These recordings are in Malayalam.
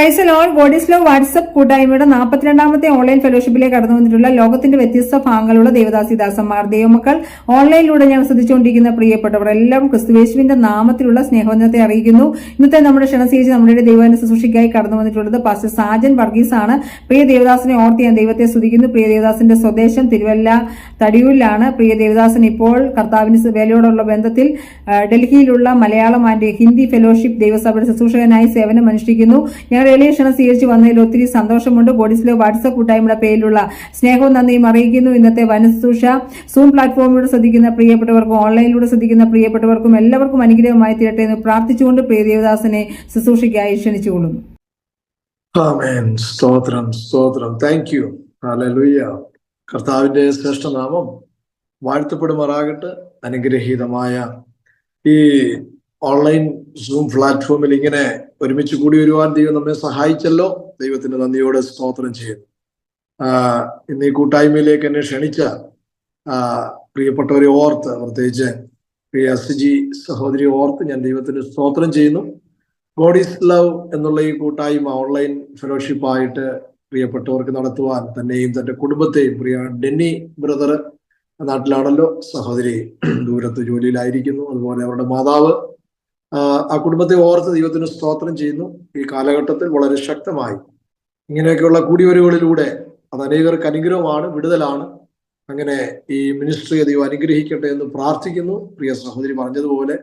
Price lord. God is love WhatsApp കൂട്ടായ്മയുടെ 42ാമത്തെ ഓൺലൈൻ ഫെലോഷിപ്പിലേക്ക് കടന്നു വന്നിട്ടുള്ള ലോകത്തിന്റെ വ്യത്യസ്ത ഭാഗങ്ങളുള്ള ദേവദാസിദാസന്മാർ, ദൈവമക്കൾ, ഓൺലൈനിലൂടെ ഞാൻ ശ്രദ്ധിച്ചുകൊണ്ടിരിക്കുന്ന പ്രിയപ്പെട്ടവർ എല്ലാം ക്രിസ്തുയേശുവിന്റെ നാമത്തിലുള്ള സ്നേഹവന്ദനത്തെ അറിയിക്കുന്നു. ഇന്നത്തെ നമ്മുടെ ക്ഷണസ്വീകരിച്ച് നമ്മുടെ ദൈവത്തിന്റെ ശുശ്രൂഷയ്ക്കായി കടന്നു വന്നിട്ടുള്ളത് പാസ്റ്റർ സാജൻ വർഗീസ് ആണ്. പ്രിയ ദേവദാസിനെ ഓർത്ത് ഞാൻ ദൈവത്തെ സ്തുതിക്കുന്നു. പ്രിയ ദേവദാസിന്റെ സ്വദേശം തിരുവല്ല തടിയൂരിലാണ്. പ്രിയ ദേവദാസൻ ഇപ്പോൾ കർത്താവിന് വേലയോടുള്ള ബന്ധത്തിൽ ഡൽഹിയിലുള്ള മലയാളം ആൻഡ് ഹിന്ദി ഫെലോഷിപ്പ് ദൈവസഭയുടെ ശുശ്രൂഷകനായി സേവനം അനുഷ്ഠിക്കുന്നു. ഞങ്ങളുടെ എളിയ ക്ഷണം സ്വീകരിച്ച് വന്നതിൽ ഒത്തിരി സന്തോഷമുണ്ട്. ഗോഡ് ഈസ് ലവ് വാട്സ്ആപ്പ് കൂട്ടായ്മയുടെ പേരിലുള്ള സ്നേഹവും നന്ദിയും അറിയിക്കുന്നു. ഇന്നത്തെ വനശുശ്രൂഷ സൂം പ്ലാറ്റ്ഫോമിലൂടെ ശ്രദ്ധിക്കുന്ന പ്രിയപ്പെട്ടവർക്കും ഓൺലൈനിലൂടെ ശ്രദ്ധിക്കുന്ന പ്രിയപ്പെട്ടവർക്കും എല്ലാവർക്കും അനുഗ്രഹമായി തീരട്ടെ എന്ന് പ്രാർത്ഥിച്ചുകൊണ്ട് പ്രിയ ദേവദാസനെ ശുശ്രൂഷയ്ക്കായി ക്ഷണിച്ചുകൊള്ളുന്നു. സ്തോത്രം സ്തോത്രം. Thank you. ഹല്ലേലൂയ. കർത്താവിന്റെ ശ്രേഷ്ഠനാമം വാഴ്ത്തപ്പെടുമാറാകട്ടെ. അനുഗ്രഹീതമായ ഈ ഓൺലൈൻ സൂം പ്ലാറ്റ്ഫോമിൽ ഇങ്ങനെ ഒരുമിച്ച് കൂടി വരുവാൻ ദൈവം നമ്മെ സഹായിച്ചല്ലോ. ദൈവത്തിന് നന്ദിയോടെ സ്തോത്രം ചെയ്യുന്നു. ഇന്ന് ഈ കൂട്ടായ്മയിലേക്ക് എന്നെ ക്ഷണിച്ച പ്രിയപ്പെട്ടവരെ ഓർത്ത്, പ്രത്യേകിച്ച് പ്രിയ സിജി സഹോദരി ഓർത്ത് ഞാൻ ദൈവത്തിന് സ്തോത്രം ചെയ്യുന്നു. ഗോഡ് ഈസ് ലവ് എന്നുള്ള ഈ കൂട്ടായ്മ ഓൺലൈൻ ഫെലോഷിപ്പായിട്ട് പ്രിയപ്പെട്ടവർക്ക് നടത്തുവാൻ തന്നെയും തന്റെ കുടുംബത്തെയും, പ്രിയ ഡെന്നി ബ്രദർ നാട്ടിലാണല്ലോ, സഹോദരി ദൂരത്ത് ജോലിയിലായിരിക്കുന്നു, അതുപോലെ അവരുടെ മാതാവ്, ആ കുടുംബത്തെ ഓർത്ത് ദൈവത്തിന് സ്തോത്രം ചെയ്യുന്നു. ഈ കാലഘട്ടത്തിൽ വളരെ ശക്തമായി ഇങ്ങനെയൊക്കെയുള്ള കൂടിവരവുകളിലൂടെ അത് അനേകർക്ക് അനുഗ്രഹമാണ്, വിടുതലാണ്. അങ്ങനെ ഈ മിനിസ്ട്രിയെ ദൈവം അനുഗ്രഹിക്കട്ടെ എന്ന് പ്രാർത്ഥിക്കുന്നു. പ്രിയ സഹോദരി പറഞ്ഞതുപോലെ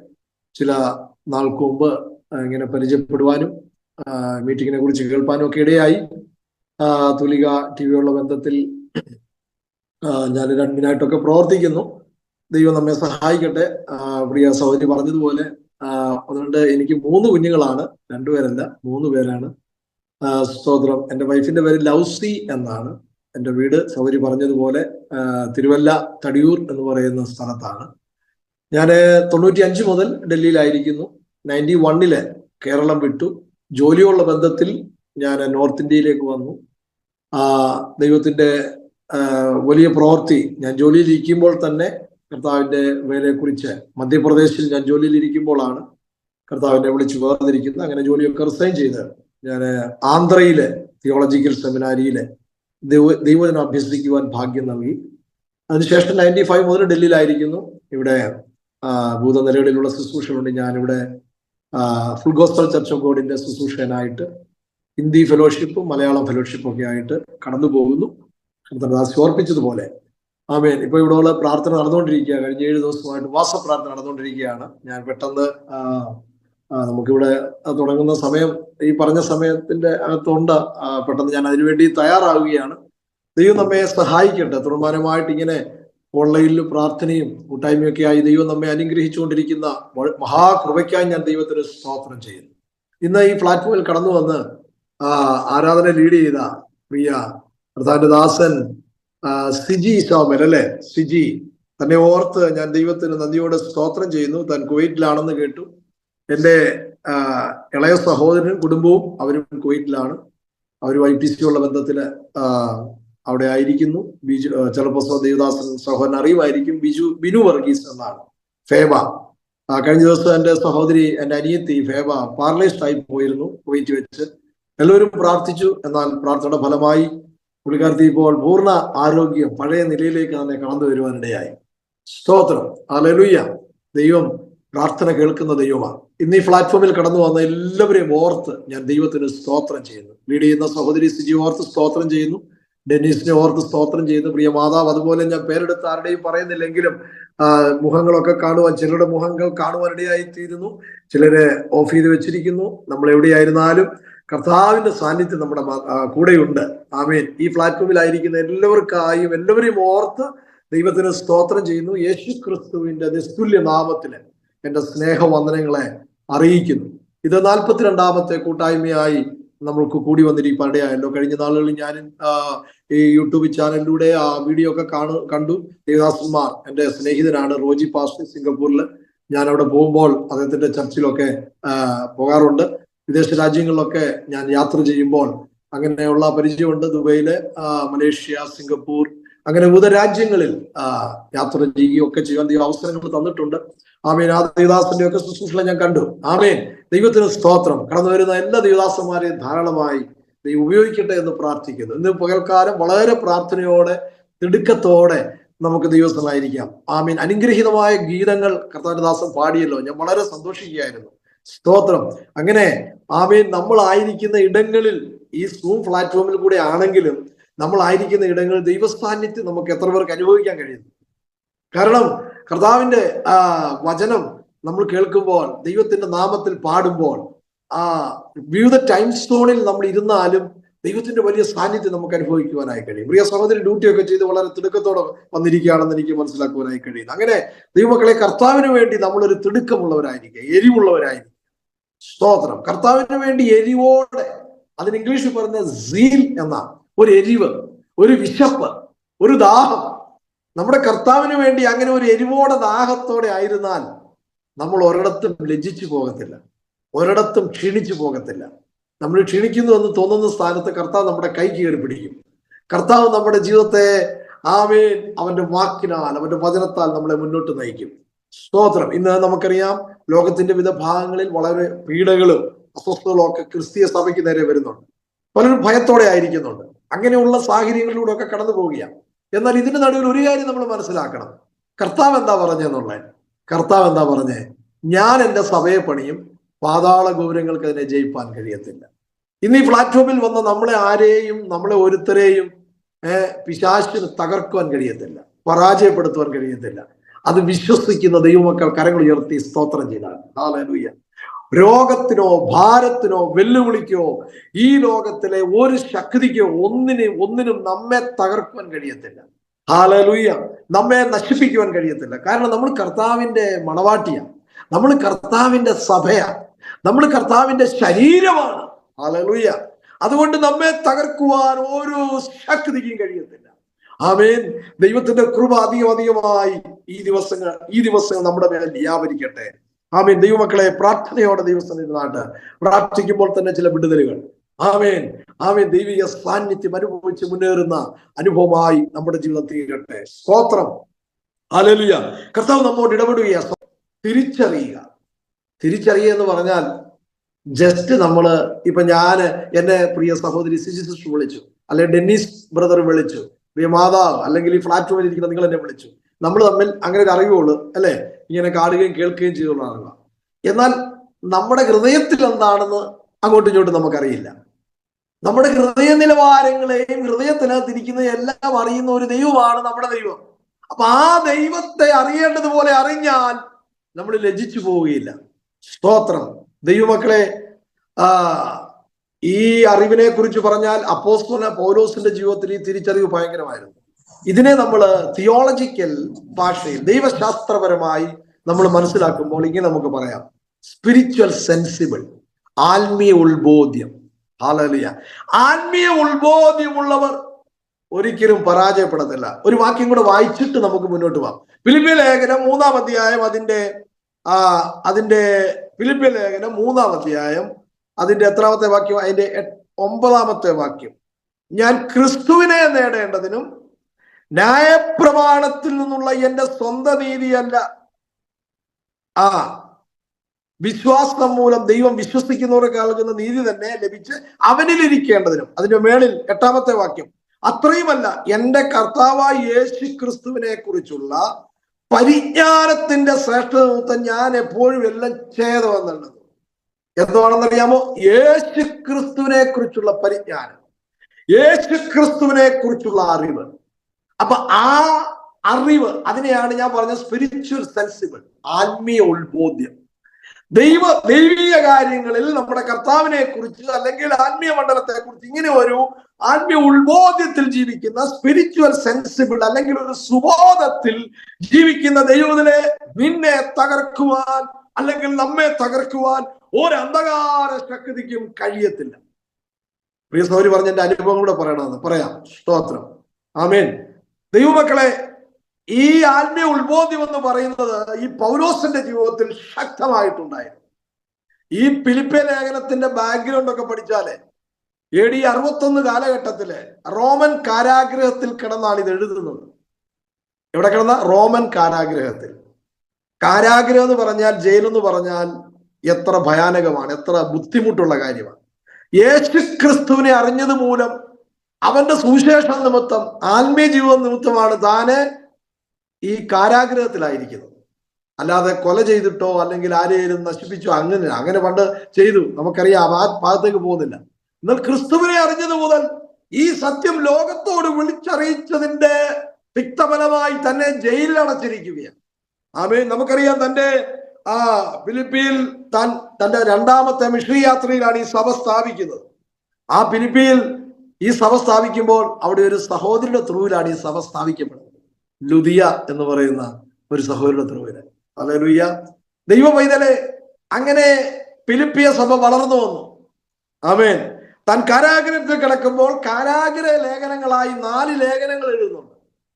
ചില നാൾക്ക് മുമ്പ് ഇങ്ങനെ പരിചയപ്പെടുവാനും മീറ്റിങ്ങിനെ കുറിച്ച് കേൾപ്പാനും ഒക്കെ ഇടയായി. തുലിക ടിവിയുള്ള ബന്ധത്തിൽ ഞാനൊരു അഡ്മിനായിട്ടൊക്കെ പ്രവർത്തിക്കുന്നു. ദൈവം നമ്മെ സഹായിക്കട്ടെ. പ്രിയ സഹോദരി പറഞ്ഞതുപോലെ അതുകൊണ്ട് എനിക്ക് 3 കുഞ്ഞുങ്ങളാണ്, 2 പേരല്ല, 3 പേരാണ്. സ്തോത്രം. എൻ്റെ വൈഫിന്റെ പേര് ലൗസി എന്നാണ്. എൻ്റെ വീട് സഹോദരി പറഞ്ഞതുപോലെ തിരുവല്ല തടിയൂർ എന്ന് പറയുന്ന സ്ഥലത്താണ്. ഞാൻ 95 മുതൽ ഡൽഹിയിലായിരിക്കുന്നു. 91 കേരളം വിട്ടു. ജോലിയുള്ള ബന്ധത്തിൽ ഞാൻ നോർത്ത് ഇന്ത്യയിലേക്ക് വന്നു. ദൈവത്തിന്റെ വലിയ പ്രവൃത്തി. ഞാൻ ജോലിയിൽ ഇരിക്കുമ്പോൾ തന്നെ കർത്താവിന്റെ വേലയെക്കുറിച്ച് മധ്യപ്രദേശിൽ ഞാൻ ജോലിയിൽ ഇരിക്കുമ്പോഴാണ് കർത്താവിനെ വിളിച്ച് വേർതിരിക്കുന്നത്. അങ്ങനെ ജോലിയൊക്കെ റിസൈൻ ചെയ്ത് ഞാൻ ആന്ധ്രയിലെ തിയോളജിക്കൽ സെമിനാരിയിലെ ദൈവജനം അഭ്യസിക്കുവാൻ ഭാഗ്യം നൽകി. അതിനുശേഷം 95 മുതൽ ഡൽഹിയിലായിരിക്കുന്നു. ഇവിടെ ഭൂതനിരകളിലുള്ള ശുശ്രൂഷകളുണ്ട്. ഞാനിവിടെ ഫുൾ ഗോസ്പൽ ചർച്ച് ഓഫ് ഗോഡിന്റെ ശുശ്രൂഷകനായിട്ട് ഹിന്ദി ഫെലോഷിപ്പും മലയാളം ഫെലോഷിപ്പും ഒക്കെ ആയിട്ട് കടന്നു പോകുന്നു. ഓർപ്പിച്ചതുപോലെ ആമേൻ. ഇപ്പൊ ഇവിടെയുള്ള പ്രാർത്ഥന നടന്നുകൊണ്ടിരിക്കുക. കഴിഞ്ഞ 7 ദിവസമായിട്ട് ഉപവാസപ്രാർത്ഥന നടന്നുകൊണ്ടിരിക്കുകയാണ്. ഞാൻ പെട്ടെന്ന് നമുക്കിവിടെ തുടങ്ങുന്ന സമയം ഈ പറഞ്ഞ സമയത്തിന്റെ അകത്തുണ്ട്. പെട്ടെന്ന് ഞാൻ അതിനുവേണ്ടി തയ്യാറാവുകയാണ്. ദൈവം നമ്മെ സഹായിക്കട്ടെ. തുടർമാനമായിട്ട് ഇങ്ങനെ ഓൺലൈനിൽ പ്രാർത്ഥനയും കൂട്ടായ്മയൊക്കെ ആയി ദൈവം നമ്മെ അനുഗ്രഹിച്ചുകൊണ്ടിരിക്കുന്ന മഹാകൃപയ്ക്കായി ഞാൻ ദൈവത്തിന് സ്തോത്രം ചെയ്യുന്നു. ഇന്ന് ഈ പ്ലാറ്റ്ഫോമിൽ കടന്നു വന്ന് ആരാധന ലീഡ് ചെയ്ത പ്രിയ കർത്താവിന്റെ ദാസൻ സിജി സോമൻ അല്ലെ, സിജി, തന്നെ ഓർത്ത് ഞാൻ ദൈവത്തിന് നന്ദിയോടെ സ്തോത്രം ചെയ്യുന്നു. താൻ കുവൈറ്റിലാണെന്ന് കേട്ടു. എൻ്റെ ഇളയ സഹോദരനും കുടുംബവും അവരും കുവൈറ്റിലാണ്. അവരും IPC ഉള്ള ബന്ധത്തില് അവിടെ ആയിരിക്കുന്നു. ബിജു, ചിലപ്പോൾ ദേവദാസൻ സഹോദരൻ അറിയുമായിരിക്കും, ബിനു വർഗീസ് എന്നാണ്. ഫേബ, കഴിഞ്ഞ ദിവസം എൻ്റെ സഹോദരി, എൻ്റെ അനിയത്തി ഫേബ പാർലൈസ്ഡ് ആയി പോയിരുന്നു കുവൈറ്റ് വെച്ച്. എല്ലാവരും പ്രാർത്ഥിച്ചു. എന്നാൽ പ്രാർത്ഥനയുടെ ഫലമായി പുള്ളിക്കാരത്തി ഇപ്പോൾ പൂർണ്ണ ആരോഗ്യം, പഴയ നിലയിലേക്ക് തന്നെ കടന്നു വരുവാനിടയായി. സ്തോത്രം. ഹല്ലേലൂയ. ദൈവം പ്രാർത്ഥന കേൾക്കുന്ന ദൈവമാണ്. ഇന്ന് ഈ പ്ലാറ്റ്ഫോമിൽ കടന്നു വന്ന എല്ലാവരെയും ഓർത്ത് ഞാൻ ദൈവത്തിന് സ്തോത്രം ചെയ്യുന്നു. ലീഡ് ചെയ്യുന്ന സഹോദരി സിജി ഓർത്ത് സ്തോത്രം ചെയ്യുന്നു. ഡെന്നീസിനെ ഓർത്ത് സ്തോത്രം ചെയ്യുന്നു. പ്രിയ മാതാവ്, അതുപോലെ ഞാൻ പേരെടുത്ത് ആരുടെയും പറയുന്നില്ലെങ്കിലും മുഖങ്ങളൊക്കെ കാണുവാൻ, ചിലരുടെ മുഖങ്ങൾ കാണുവാനിടയായി തീരുന്നു. ചിലര് ഓഫ് ചെയ്ത് വെച്ചിരിക്കുന്നു. നമ്മൾ എവിടെയായിരുന്നാലും കർത്താവിന്റെ സാന്നിധ്യം നമ്മുടെ കൂടെയുണ്ട്. ആമേൻ. ഈ പ്ലാറ്റ്ഫോമിലായിരിക്കുന്ന എല്ലാവർക്കായും എല്ലാവരെയും ഓർത്ത് ദൈവത്തിന് സ്തോത്രം ചെയ്യുന്നു. യേശു ക്രിസ്തുവിന്റെ നിസ്തുല്യ നാമത്തില് എന്റെ സ്നേഹവന്ദനങ്ങളെ അറിയിക്കുന്നു. ഇത് 42ാമത്തെ കൂട്ടായ്മയായി നമ്മൾക്ക് കൂടി വന്നിരിപ്പടയായല്ലോ. കഴിഞ്ഞ നാളുകളിൽ ഞാൻ ഈ യൂട്യൂബ് ചാനലിലൂടെ ആ വീഡിയോ ഒക്കെ കണ്ടു. ദേവദാസന്മാർ, എൻ്റെ സ്നേഹിതനാണ് റോജി പാസ്റ്റർ, സിംഗപ്പൂരിൽ. ഞാൻ അവിടെ പോകുമ്പോൾ അദ്ദേഹത്തിന്റെ ചർച്ചിലൊക്കെ പോകാറുണ്ട്. വിദേശ രാജ്യങ്ങളിലൊക്കെ ഞാൻ യാത്ര ചെയ്യുമ്പോൾ അങ്ങനെയുള്ള പരിചയമുണ്ട്. ദുബൈയില്, മലേഷ്യ, സിംഗപ്പൂർ, അങ്ങനെ വിവിധ രാജ്യങ്ങളിൽ യാത്ര ചെയ്യുകയൊക്കെ ചെയ്യാൻ ദൈവം അവസരങ്ങൾ തന്നിട്ടുണ്ട്. ആമേൻ. ആ ദൈവദാസന്റെ ഒക്കെ ശുശ്രൂഷ ഞാൻ കണ്ടു. ആമേൻ. ദൈവത്തിന് സ്തോത്രം. കടന്നു വരുന്ന എല്ലാ ദൈവദാസന്മാരെയും ധാരാളമായി ദൈവം ഉപയോഗിക്കട്ടെ എന്ന് പ്രാർത്ഥിക്കുന്നു. ഇന്ന് പകൽക്കാലം വളരെ പ്രാർത്ഥനയോടെ തിടുക്കത്തോടെ നമുക്ക് ദൈവസ്ഥനായിരിക്കാം. ആമീൻ. അനുഗ്രഹീതമായ ഗീതങ്ങൾ കർത്താവിന്റെ ദാസൻ പാടിയല്ലോ, ഞാൻ വളരെ സന്തോഷിക്കുകയായിരുന്നു. സ്തോത്രം. അങ്ങനെ ആമീൻ. നമ്മളായിരിക്കുന്ന ഇടങ്ങളിൽ ഈ സൂം പ്ലാറ്റ്ഫോമിൽ കൂടെ ആണെങ്കിലും നമ്മളായിരിക്കുന്ന ഇടങ്ങളിൽ ദൈവസാന്നിധ്യം നമുക്ക് എത്ര പേർക്ക് അനുഭവിക്കാൻ കഴിയുന്നു? കാരണം കർത്താവിന്റെ വചനം നമ്മൾ കേൾക്കുമ്പോൾ, ദൈവത്തിന്റെ നാമത്തിൽ പാടുമ്പോൾ, വിവിധ ടൈം സോണിൽ നമ്മൾ ഇരുന്നാലും ദൈവത്തിന്റെ വലിയ സാന്നിധ്യം നമുക്ക് അനുഭവിക്കുവാനായി കഴിയും. പ്രിയ സഹോദരി ഡ്യൂട്ടിയൊക്കെ ചെയ്ത് വളരെ തിടുക്കത്തോടെ വന്നിരിക്കുകയാണെന്ന് എനിക്ക് മനസ്സിലാക്കുവാനായി കഴിയുന്നു. അങ്ങനെ ദൈവമക്കളെ, കർത്താവിന് വേണ്ടി നമ്മളൊരു തിടുക്കമുള്ളവരായിരിക്കുക, എരിവുള്ളവരായിരിക്കും. സ്തോത്രം. കർത്താവിന് വേണ്ടി എരിവോടെ, അതിന് ഇംഗ്ലീഷിൽ പറയുന്ന സീൽ എന്ന ഒരു എരിവ്, ഒരു വിശപ്പ്, ഒരു ദാഹം, നമ്മുടെ കർത്താവിന് വേണ്ടി അങ്ങനെ ഒരു എരിവോടെ ദാഹത്തോടെ ആയിരുന്നാൽ നമ്മൾ ഒരിടത്തും ലജ്ജിച്ചു പോകത്തില്ല, ഒരിടത്തും ക്ഷീണിച്ചു പോകത്തില്ല. നമ്മൾ ക്ഷീണിക്കുന്നു എന്ന് തോന്നുന്ന സ്ഥാനത്ത് കർത്താവ് നമ്മുടെ കൈ കയറി പിടിക്കും. കർത്താവ് നമ്മുടെ ജീവിതത്തെ ആമേൻ അവന്റെ വാക്കിനാൽ, അവന്റെ വചനത്താൽ നമ്മളെ മുന്നോട്ട് നയിക്കും. സ്തോത്രം. ഇന്ന് നമുക്കറിയാം, ലോകത്തിന്റെ വിവിധ ഭാഗങ്ങളിൽ വളരെ പീഡകളും അസ്വസ്ഥതകളും ഒക്കെ ക്രിസ്തീയ സഭയ്ക്ക് നേരെ വരുന്നുണ്ട്. പലരും ഭയത്തോടെ ആയിരിക്കുന്നുണ്ട്. അങ്ങനെയുള്ള സാഹചര്യങ്ങളിലൂടെ ഒക്കെ കടന്നു പോവുകയാണ്. എന്നാൽ ഇതിന് നടുവിൽ ഒരു കാര്യം നമ്മൾ മനസ്സിലാക്കണം. കർത്താവ് എന്താ പറഞ്ഞെന്നുള്ളത്? കർത്താവ് എന്താ പറഞ്ഞേ? ഞാൻ എൻ്റെ സഭയെ പണിയും, പാതാള ഗോപുരങ്ങൾക്ക് അതിനെ ജയിപ്പാൻ കഴിയത്തില്ല. ഇന്ന് ഈ പ്ലാറ്റ്ഫോമിൽ വന്ന നമ്മളെ ആരെയും, നമ്മളെ ഒരുത്തരെയും പിശാചിന് തകർക്കുവാൻ കഴിയത്തില്ല, പരാജയപ്പെടുത്തുവാൻ കഴിയത്തില്ല. അത് വിശ്വസിക്കുന്ന ദൈവമക്കൾ കരങ്ങൾ ഉയർത്തി സ്തോത്രം ചെയ്താൽ. ഹല്ലേലൂയ. രോഗത്തിനോ ഭാരത്തിനോ വെല്ലുവിളിക്കോ ഈ ലോകത്തിലെ ഒരു ശക്തിക്കോ ഒന്നിനും നമ്മെ തകർക്കുവാൻ കഴിയത്തില്ല. ഹല്ലേലൂയ. നമ്മെ നശിപ്പിക്കുവാൻ കഴിയത്തില്ല. കാരണം നമ്മൾ കർത്താവിന്റെ മണവാട്ടിയാണ്, നമ്മൾ കർത്താവിന്റെ സഭയാണ്, നമ്മൾ കർത്താവിന്റെ ശരീരമാണ്. ഹല്ലേലൂയ. അതുകൊണ്ട് നമ്മെ തകർക്കുവാൻ ഓരോ ശക്തിക്കും കഴിയത്തില്ല. ആമേൻ. ദൈവത്തിന്റെ കൃപ അധികമായി ഈ ദിവസങ്ങൾ നമ്മുടെ മേൽ വ്യാപരിക്കട്ടെ. ആമേൻ. ദൈവമക്കളെ, പ്രാർത്ഥനയോടെ ദൈവസന്നിധിയിലാട്ട് പ്രാർത്ഥിക്കുമ്പോൾ തന്നെ ചില വിടുതലുകൾ, ആമേൻ ആമേൻ, ദൈവിക സാന്നിധ്യം അനുഭവിച്ച് മുന്നേറുന്ന അനുഭവമായി നമ്മുടെ ജീവിതം തീരട്ടെ. സ്തോത്രം. ഹല്ലേലൂയ. കർത്താവ് നമ്മോട് ഇടപെടുകയാണ്. തിരിച്ചറിയുക എന്ന് പറഞ്ഞാൽ ജസ്റ്റ് നമ്മള് ഇപ്പൊ എന്നെ പ്രിയ സഹോദരി സിജി സിസ്റ്റർ വിളിച്ചു, അല്ലെങ്കിൽ ഡെന്നീസ് ബ്രദർ വിളിച്ചു, പ്രിയ മാതാവ്, അല്ലെങ്കിൽ ഈ പ്ലാറ്റ്ഫോമിൽ ഇരിക്കുന്ന നിങ്ങൾ എന്നെ വിളിച്ചു. നമ്മൾ തമ്മിൽ അങ്ങനെ ഒരു അറിവുള്ളൂ, അല്ലെ? ഇങ്ങനെ കാണുകയും കേൾക്കുകയും ചെയ്തുകൊണ്ടാണ്. എന്നാൽ നമ്മുടെ ഹൃദയത്തിൽ എന്താണെന്ന് അങ്ങോട്ടും ഇങ്ങോട്ടും നമുക്കറിയില്ല. നമ്മുടെ ഹൃദയ നിലവാരങ്ങളെയും ഹൃദയത്തിനകത്തിരിക്കുന്ന എല്ലാം അറിയുന്ന ഒരു ദൈവമാണ് നമ്മുടെ ദൈവം. അപ്പൊ ആ ദൈവത്തെ അറിയേണ്ടതുപോലെ അറിഞ്ഞാൽ നമ്മൾ ലജ്ജിച്ചു പോവുകയില്ല. സ്തോത്രം. ദൈവമക്കളെ, ഈ അറിവിനെ കുറിച്ച് പറഞ്ഞാൽ അപ്പോസ്തലനായ പൗലോസിന്റെ ജീവിതത്തിൽ ഈ തിരിച്ചറിവ് ഭയങ്കരമായിരുന്നു. ഇതിനെ നമ്മൾ തിയോളജിക്കൽ ഭാഷയിൽ, ദൈവശാസ്ത്രപരമായി നമ്മൾ മനസ്സിലാക്കുമ്പോൾ ഇങ്ങനെ നമുക്ക് പറയാം: സ്പിരിച്വൽ സെൻസിബിൾ, ആത്മീയ ഉത്ബോധ്യം. ഹല്ലേലൂയ. ആത്മീയ ഉത്ബോധ്യമുള്ളവർ ഒരിക്കലും പരാജയപ്പെടത്തില്ല. ഒരു വാക്യം കൂടെ വായിച്ചിട്ട് നമുക്ക് മുന്നോട്ട് പോകാം. ഫിലിപ്പിയ ലേഖനം 3-ാം അധ്യായം, അതിന്റെ ഫിലിപ്പിയ ലേഖനം 3-ാം അധ്യായം, അതിന്റെ എത്രാമത്തെ വാക്യം? അതിന്റെ 9-ാമത്തെ വാക്യം. ഞാൻ ക്രിസ്തുവിനെ നേടേണ്ടതിനും ന്യായപ്രമാണത്തിൽ നിന്നുള്ള എന്റെ സ്വന്തം നീതിയല്ല, വിശ്വാസം മൂലം ദൈവം വിശ്വസിക്കുന്നവർക്ക് നൽകുന്ന നീതി തന്നെ ലഭിച്ച് അവനിലിരിക്കേണ്ടതിനും. അതിന്റെ മേളിൽ 8-ാമത്തെ വാക്യം, അത്രയുമല്ല എന്റെ കർത്താവായ യേശു ക്രിസ്തുവിനെ കുറിച്ചുള്ള പരിജ്ഞാനത്തിന്റെ ശ്രേഷ്ഠത ഞാൻ എപ്പോഴും എല്ലാം ഛേദമെന്നുള്ളത്. എന്താണെന്നറിയാമോ? യേശു ക്രിസ്തുവിനെ കുറിച്ചുള്ള പരിജ്ഞാനം, യേശു ക്രിസ്തുവിനെ കുറിച്ചുള്ള അറിവ്. അപ്പൊ ആ അറിവ്, അതിനെയാണ് ഞാൻ പറഞ്ഞ സ്പിരിച്വൽ സെൻസിബിൾ, ആത്മീയ ഉത്ബോധ്യം. ദൈവീയ കാര്യങ്ങളിൽ നമ്മുടെ കർത്താവിനെ കുറിച്ച്, അല്ലെങ്കിൽ ആത്മീയ മണ്ഡലത്തെ കുറിച്ച് ഇങ്ങനെ ഒരു ആത്മീയ ഉത്ബോധ്യത്തിൽ ജീവിക്കുന്ന, സ്പിരിച്വൽ സെൻസിബിൾ, അല്ലെങ്കിൽ ഒരു സുബോധത്തിൽ ജീവിക്കുന്ന ദൈവത്തിനെ നിന്നെ തകർക്കുവാൻ, അല്ലെങ്കിൽ നമ്മെ തകർക്കുവാൻ ഒരു അന്ധകാര ശക്തിക്കും കഴിയത്തില്ല. പ്രിയ സഹോദരി പറഞ്ഞ എന്റെ അനുഭവം കൂടെ പറയാം. സ്തോത്രം. ആമേൻ. ദൈവമക്കളെ, ഈ ആത്മീയ ഉത്ബോധ്യം എന്ന് പറയുന്നത് ഈ പൗലോസിന്റെ ജീവിതത്തിൽ ശക്തമായിട്ടുണ്ടായിരുന്നു. ഈ ഫിലിപ്പിയ ലേഖനത്തിന്റെ ബാക്ക്ഗ്രൗണ്ട് ഒക്കെ പഠിച്ചാലേ AD 61 കാലഘട്ടത്തില് റോമൻ കാരാഗ്രഹത്തിൽ കിടന്നാണ് ഇത് എഴുതുന്നത്. എവിടെ കിടന്ന? റോമൻ കാരാഗ്രഹത്തിൽ. കാരാഗ്രഹം എന്ന് പറഞ്ഞാൽ, ജയിലെന്ന് പറഞ്ഞാൽ എത്ര ഭയാനകമാണ്, എത്ര ബുദ്ധിമുട്ടുള്ള കാര്യമാണ്. യേശു ക്രിസ്തുവിനെ അറിഞ്ഞത് മൂലം, അവന്റെ സുവിശേഷ നിമിത്തം, ആത്മീയ ജീവിതം നിമിത്തമാണ് താന് ഈ കാരാഗ്രഹത്തിലായിരിക്കുന്നത്. അല്ലാതെ കൊല ചെയ്തിട്ടോ അല്ലെങ്കിൽ ആരെയും നശിപ്പിച്ചോ അങ്ങനെ പണ്ട് ചെയ്തു, നമുക്കറിയാം, ആ ഭാഗത്തേക്ക് പോകുന്നില്ല. എന്നാൽ ക്രിസ്തുവിനെ അറിഞ്ഞത് മുതൽ ഈ സത്യം ലോകത്തോട് വിളിച്ചറിയിച്ചതിന്റെ തിക്തഫലമായി തന്നെ ജയിലിൽ അടച്ചിരിക്കുകയാണ്. ആമേൻ. നമുക്കറിയാം, തന്റെ ഫിലിപ്പിയിൽ തന്റെ രണ്ടാമത്തെ മിഷണറി യാത്രയിലാണ് ഈ സഭ സ്ഥാപിക്കുന്നത്. ആ ഫിലിപ്പിയിൽ ഈ സഭ സ്ഥാപിക്കുമ്പോൾ അവിടെ ഒരു സഹോദരിയുടെ ത്രൂവിലാണ് ഈ സഭ സ്ഥാപിക്കപ്പെടുന്നത്. ലുദിയ എന്ന് പറയുന്ന ഒരു സഹോദരിയുടെ ത്രൂവില്. ഹല്ലേലൂയ. ദൈവ പൈതലെ, അങ്ങനെ ഫിലിപ്പിയ സഭ വളർന്നു വന്നു. ആമേൻ. താൻ കാരാഗ്രഹത്തിൽ കിടക്കുമ്പോൾ കാരാഗ്രഹ ലേഖനങ്ങളായി 4 ലേഖനങ്ങൾ എഴുതുന്നുണ്ട്.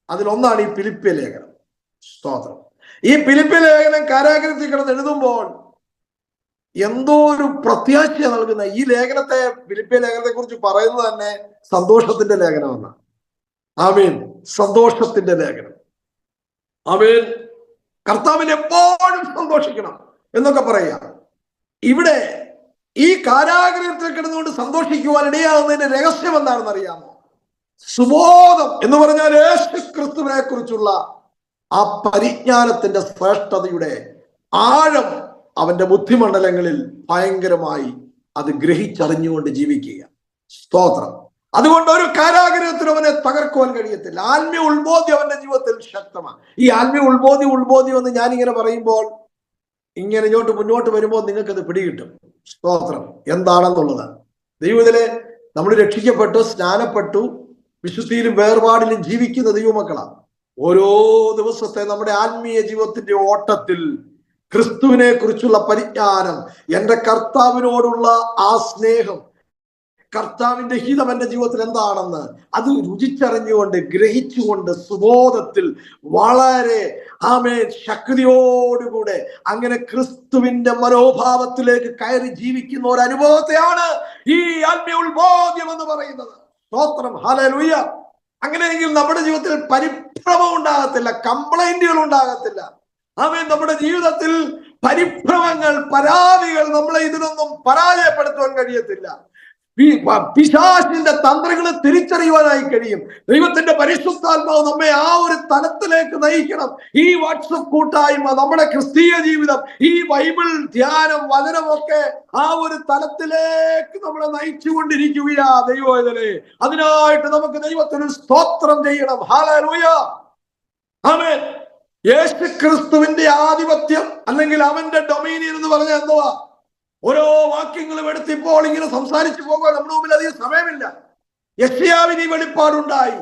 അതിലൊന്നാണ് ഈ ഫിലിപ്പിയ ലേഖനം. സ്തോത്രം. ഈ ഫിലിപ്പിയ ലേഖനം കാരാഗ്രഹത്തിൽ കിടന്ന് എഴുതുമ്പോൾ എന്തോ ഒരു പ്രത്യാശ നൽകുന്ന ഈ ലേഖനത്തെ, ഫിലിപ്പിയ ലേഖനത്തെ കുറിച്ച് പറയുന്നത് തന്നെ സന്തോഷത്തിന്റെ ലേഖനമെന്നാണ്. ആമേൻ. സന്തോഷത്തിന്റെ ലേഖനം. ആമേൻ. കർത്താവിൽ എപ്പോഴും സന്തോഷിക്കണം എന്നൊക്കെ പറയാം. ഇവിടെ ഈ കാരാഗ്രഹത്തിൽ കിടന്നുകൊണ്ട് സന്തോഷിക്കുവാൻ ഇടയാകുന്നതിന്റെ രഹസ്യം എന്താണെന്ന് അറിയാമോ? സുബോധം എന്ന് പറഞ്ഞാൽ യേശു ക്രിസ്തുവിനെ കുറിച്ചുള്ള ആ പരിജ്ഞാനത്തിന്റെ ശ്രേഷ്ഠതയുടെ ആഴം അവന്റെ ബുദ്ധിമണ്ഡലങ്ങളിൽ ഭയങ്കരമായി അത് ഗ്രഹിച്ചറിഞ്ഞുകൊണ്ട് ജീവിക്കുക. സ്തോത്രം. അതുകൊണ്ട് ഒരു കാരാഗ്രഹത്തിനും അവനെ തകർക്കുവാൻ കഴിയത്തില്ല. ആത്മീയ ഉത്ബോധ്യം അവന്റെ ജീവിതത്തിൽ ശക്തമാണ്. ഈ ആത്മീയ ഉത്ബോധ്യം എന്ന് ഞാനിങ്ങനെ പറയുമ്പോൾ, ഇങ്ങനെ മുന്നോട്ട് വരുമ്പോൾ നിങ്ങൾക്കത് പിടികിട്ടും. സ്തോത്രം. എന്താണെന്നുള്ളത്. ദൈവത്തിലെ നമ്മൾ രക്ഷിക്കപ്പെട്ടു, സ്നാനപ്പെട്ടു, വിശുദ്ധിയിലും വേർപാടിലും ജീവിക്കുന്ന ദൈവമക്കളാണ്. ഓരോ ദിവസത്തെ നമ്മുടെ ആത്മീയ ജീവിതത്തിന്റെ ഓട്ടത്തിൽ ക്രിസ്തുവിനെ കുറിച്ചുള്ള പരിജ്ഞാനം, എൻ്റെ കർത്താവിനോടുള്ള ആ സ്നേഹം, കർത്താവിന്റെ ഹിതം എൻ്റെ ജീവിതത്തിൽ എന്താണെന്ന് അത് രുചിച്ചറിഞ്ഞുകൊണ്ട്, ഗ്രഹിച്ചുകൊണ്ട്, സുബോധത്തിൽ വളരെ ശക്തിയോടുകൂടെ അങ്ങനെ ക്രിസ്തുവിന്റെ മനോഭാവത്തിലേക്ക് കയറി ജീവിക്കുന്ന ഒരു അനുഭവത്തെയാണ് ഈ ആത്മീയ ഉത്ബോധ്യം എന്ന് പറയുന്നത്. സ്തോത്രം. ഹല്ലേലൂയ. അങ്ങനെയെങ്കിൽ നമ്മുടെ ജീവിതത്തിൽ പരിഭ്രമം ഉണ്ടാകത്തില്ല, കംപ്ലൈന്റുകൾ ഉണ്ടാകത്തില്ല. ആമേൻ. നമ്മുടെ ജീവിതത്തിൽ പരിഭ്രമങ്ങൾ, പരാതികൾ നമ്മളെ ഇതിനൊന്നും പരാജയപ്പെടുത്തുവാൻ കഴിയത്തില്ല. പിശാചിന്റെ തന്ത്രങ്ങളെ തിരിച്ചറിയുവാനായി കഴിയും. ദൈവത്തിന്റെ പരിശുദ്ധാത്മാവ് നമ്മെ ആ ഒരു തലത്തിലേക്ക് നയിക്കണം. ഈ വാട്സപ്പ് കൂട്ടായ്മ, നമ്മുടെ ക്രിസ്തീയ ജീവിതം, ഈ ബൈബിൾ ധ്യാനം, വചനമൊക്കെ ആ ഒരു തലത്തിലേക്ക് നമ്മളെ നയിച്ചുകൊണ്ടിരിക്കുകയാ ദൈവവേദനെ. അതിനായിട്ട് നമുക്ക് ദൈവത്തിന് സ്തോത്രം ചെയ്യണം. ഹല്ലേലൂയ. ആമേൻ. യേശു ക്രിസ്തുവിന്റെ ആധിപത്യം അല്ലെങ്കിൽ അവന്റെ ഡൊമീനിയൻ എന്ന് പറഞ്ഞാൽ എന്തുവാ? ഓരോ വാക്യങ്ങളും എടുത്തിപ്പോൾ ഇങ്ങനെ സംസാരിച്ചു പോകാൻ നമ്മുടെ മുമ്പിൽ അധികം സമയമില്ല. യെശയ്യാവിന് ഈ വെളിപ്പാടുണ്ടായി.